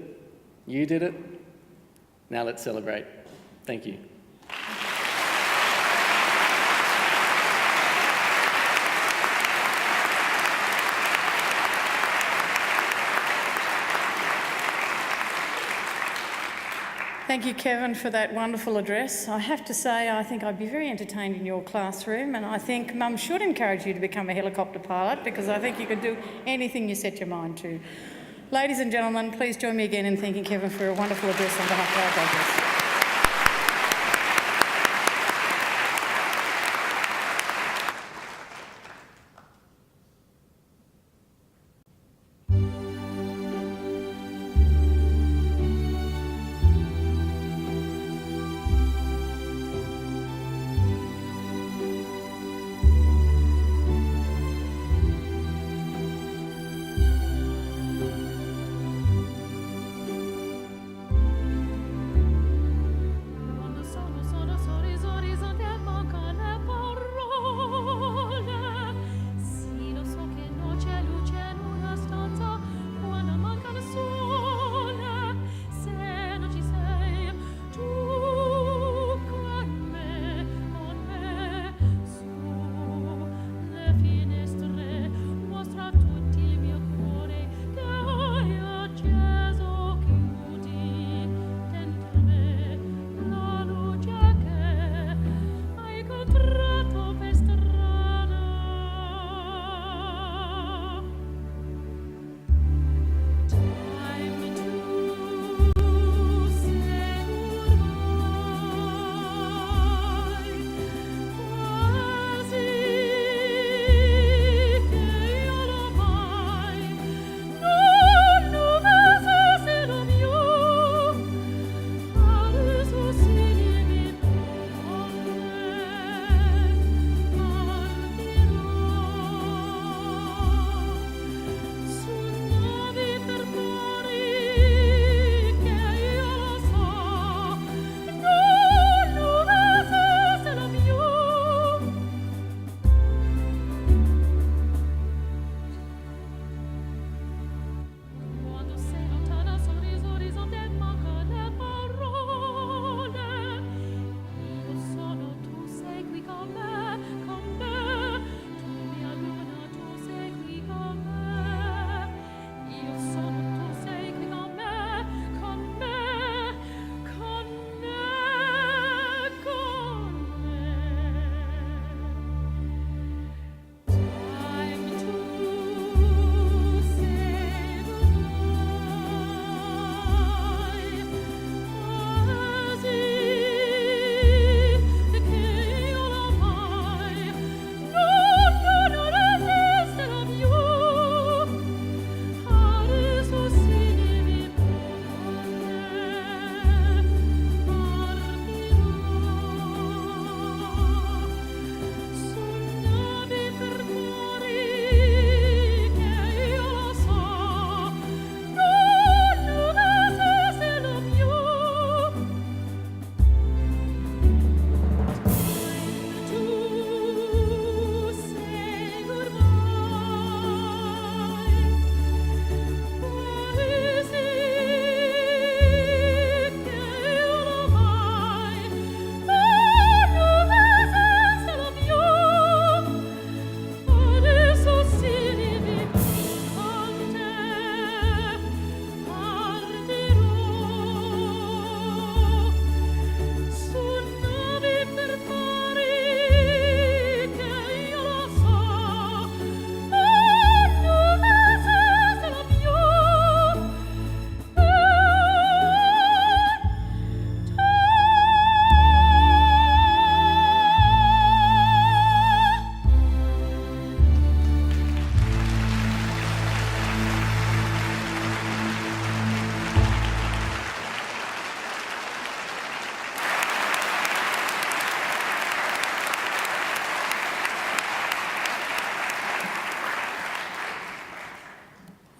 you did it, now let's celebrate. Thank you. Thank you, Kevin, for that wonderful address. I have to say, I think I'd be very entertained in your classroom, and I think Mum should encourage you to become a helicopter pilot, because I think you could do anything you set your mind to. Ladies and gentlemen, please join me again in thanking Kevin for a wonderful address on behalf of our graduates.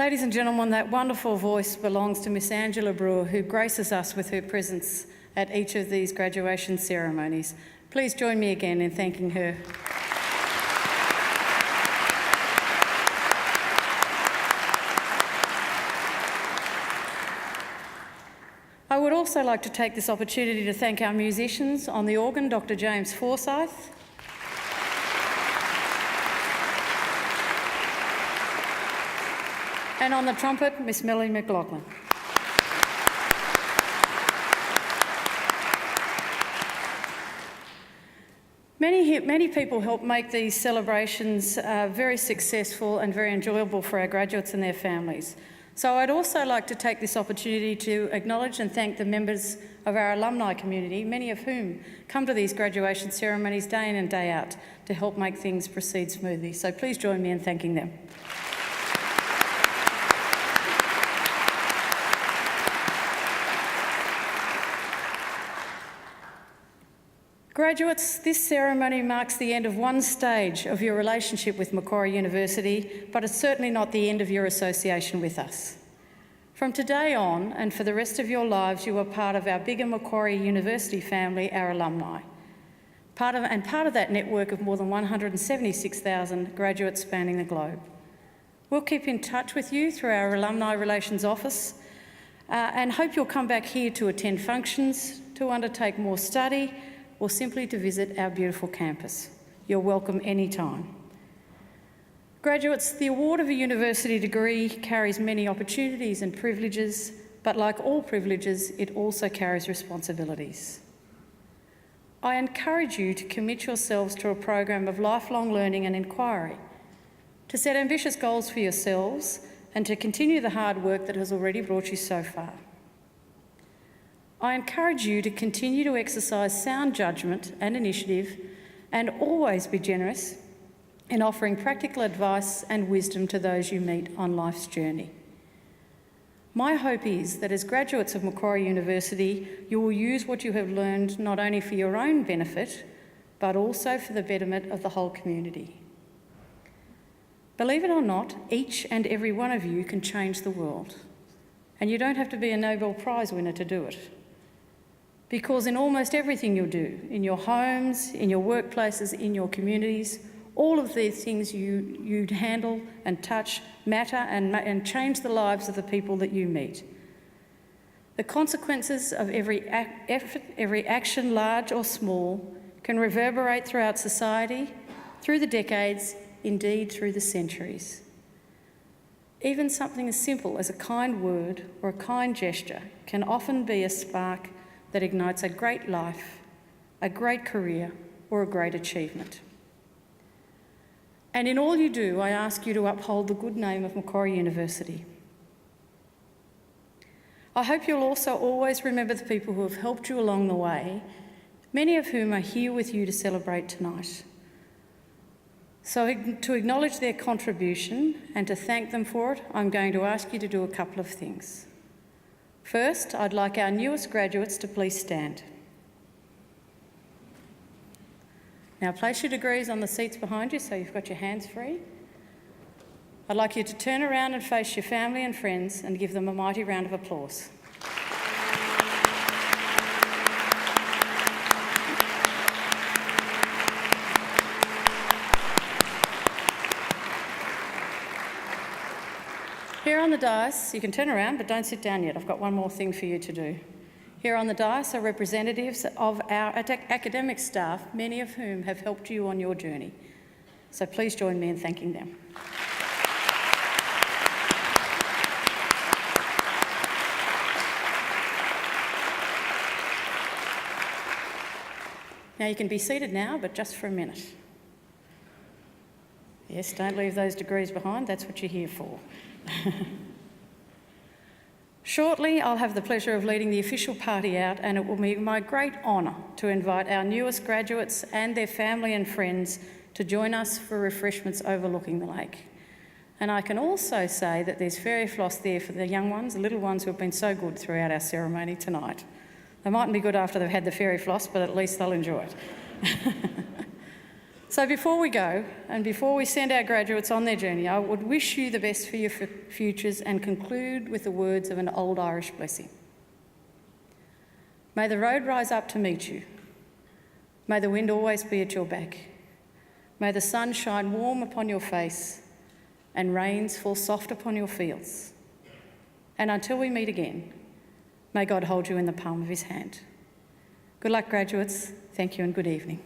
Ladies and gentlemen, that wonderful voice belongs to Miss Angela Brewer, who graces us with her presence at each of these graduation ceremonies. Please join me again in thanking her. I would also like to take this opportunity to thank our musicians. On the organ, Dr. James Forsyth. And on the trumpet, Miss Melanie McLaughlin. Many people help make these celebrations very successful and very enjoyable for our graduates and their families. So I'd also like to take this opportunity to acknowledge and thank the members of our alumni community, many of whom come to these graduation ceremonies day in and day out to help make things proceed smoothly. So please join me in thanking them. Graduates, this ceremony marks the end of one stage of your relationship with Macquarie University, but it's certainly not the end of your association with us. From today on, and for the rest of your lives, you are part of our bigger Macquarie University family, our alumni. Part of that network of more than 176,000 graduates spanning the globe. We'll keep in touch with you through our Alumni Relations Office and hope you'll come back here to attend functions, to undertake more study, or simply to visit our beautiful campus. You're welcome anytime. Graduates, the award of a university degree carries many opportunities and privileges, but like all privileges, it also carries responsibilities. I encourage you to commit yourselves to a program of lifelong learning and inquiry, to set ambitious goals for yourselves, and to continue the hard work that has already brought you so far. I encourage you to continue to exercise sound judgment and initiative and always be generous in offering practical advice and wisdom to those you meet on life's journey. My hope is that as graduates of Macquarie University, you will use what you have learned not only for your own benefit, but also for the betterment of the whole community. Believe it or not, each and every one of you can change the world, and you don't have to be a Nobel Prize winner to do it. Because in almost everything you do, in your homes, in your workplaces, in your communities, all of these things you handle and touch matter and change the lives of the people that you meet. The consequences of every effort, every action, large or small, can reverberate throughout society, through the decades, indeed through the centuries. Even something as simple as a kind word or a kind gesture can often be a spark that ignites a great life, a great career, or a great achievement. And in all you do, I ask you to uphold the good name of Macquarie University. I hope you'll also always remember the people who have helped you along the way, many of whom are here with you to celebrate tonight. So to acknowledge their contribution and to thank them for it, I'm going to ask you to do a couple of things. First, I'd like our newest graduates to please stand. Now place your degrees on the seats behind you so you've got your hands free. I'd like you to turn around and face your family and friends and give them a mighty round of applause. Here on the dais, you can turn around, but don't sit down yet. I've got one more thing for you to do. Here on the dais are representatives of our academic staff, many of whom have helped you on your journey. So please join me in thanking them. Now you can be seated now, but just for a minute. Yes, don't leave those degrees behind, that's what you're here for. Shortly, I'll have the pleasure of leading the official party out, and it will be my great honour to invite our newest graduates and their family and friends to join us for refreshments overlooking the lake. And I can also say that there's fairy floss there for the young ones, the little ones who have been so good throughout our ceremony tonight. They mightn't be good after they've had the fairy floss, but at least they'll enjoy it. So before we go, and before we send our graduates on their journey, I would wish you the best for your futures and conclude with the words of an old Irish blessing. May the road rise up to meet you. May the wind always be at your back. May the sun shine warm upon your face and rains fall soft upon your fields. And until we meet again, may God hold you in the palm of his hand. Good luck, graduates. Thank you and good evening.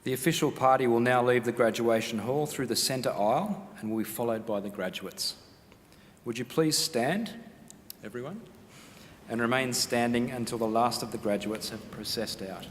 The official party will now leave the graduation hall through the centre aisle and will be followed by the graduates. Would you please stand, everyone, and remain standing until the last of the graduates have processed out.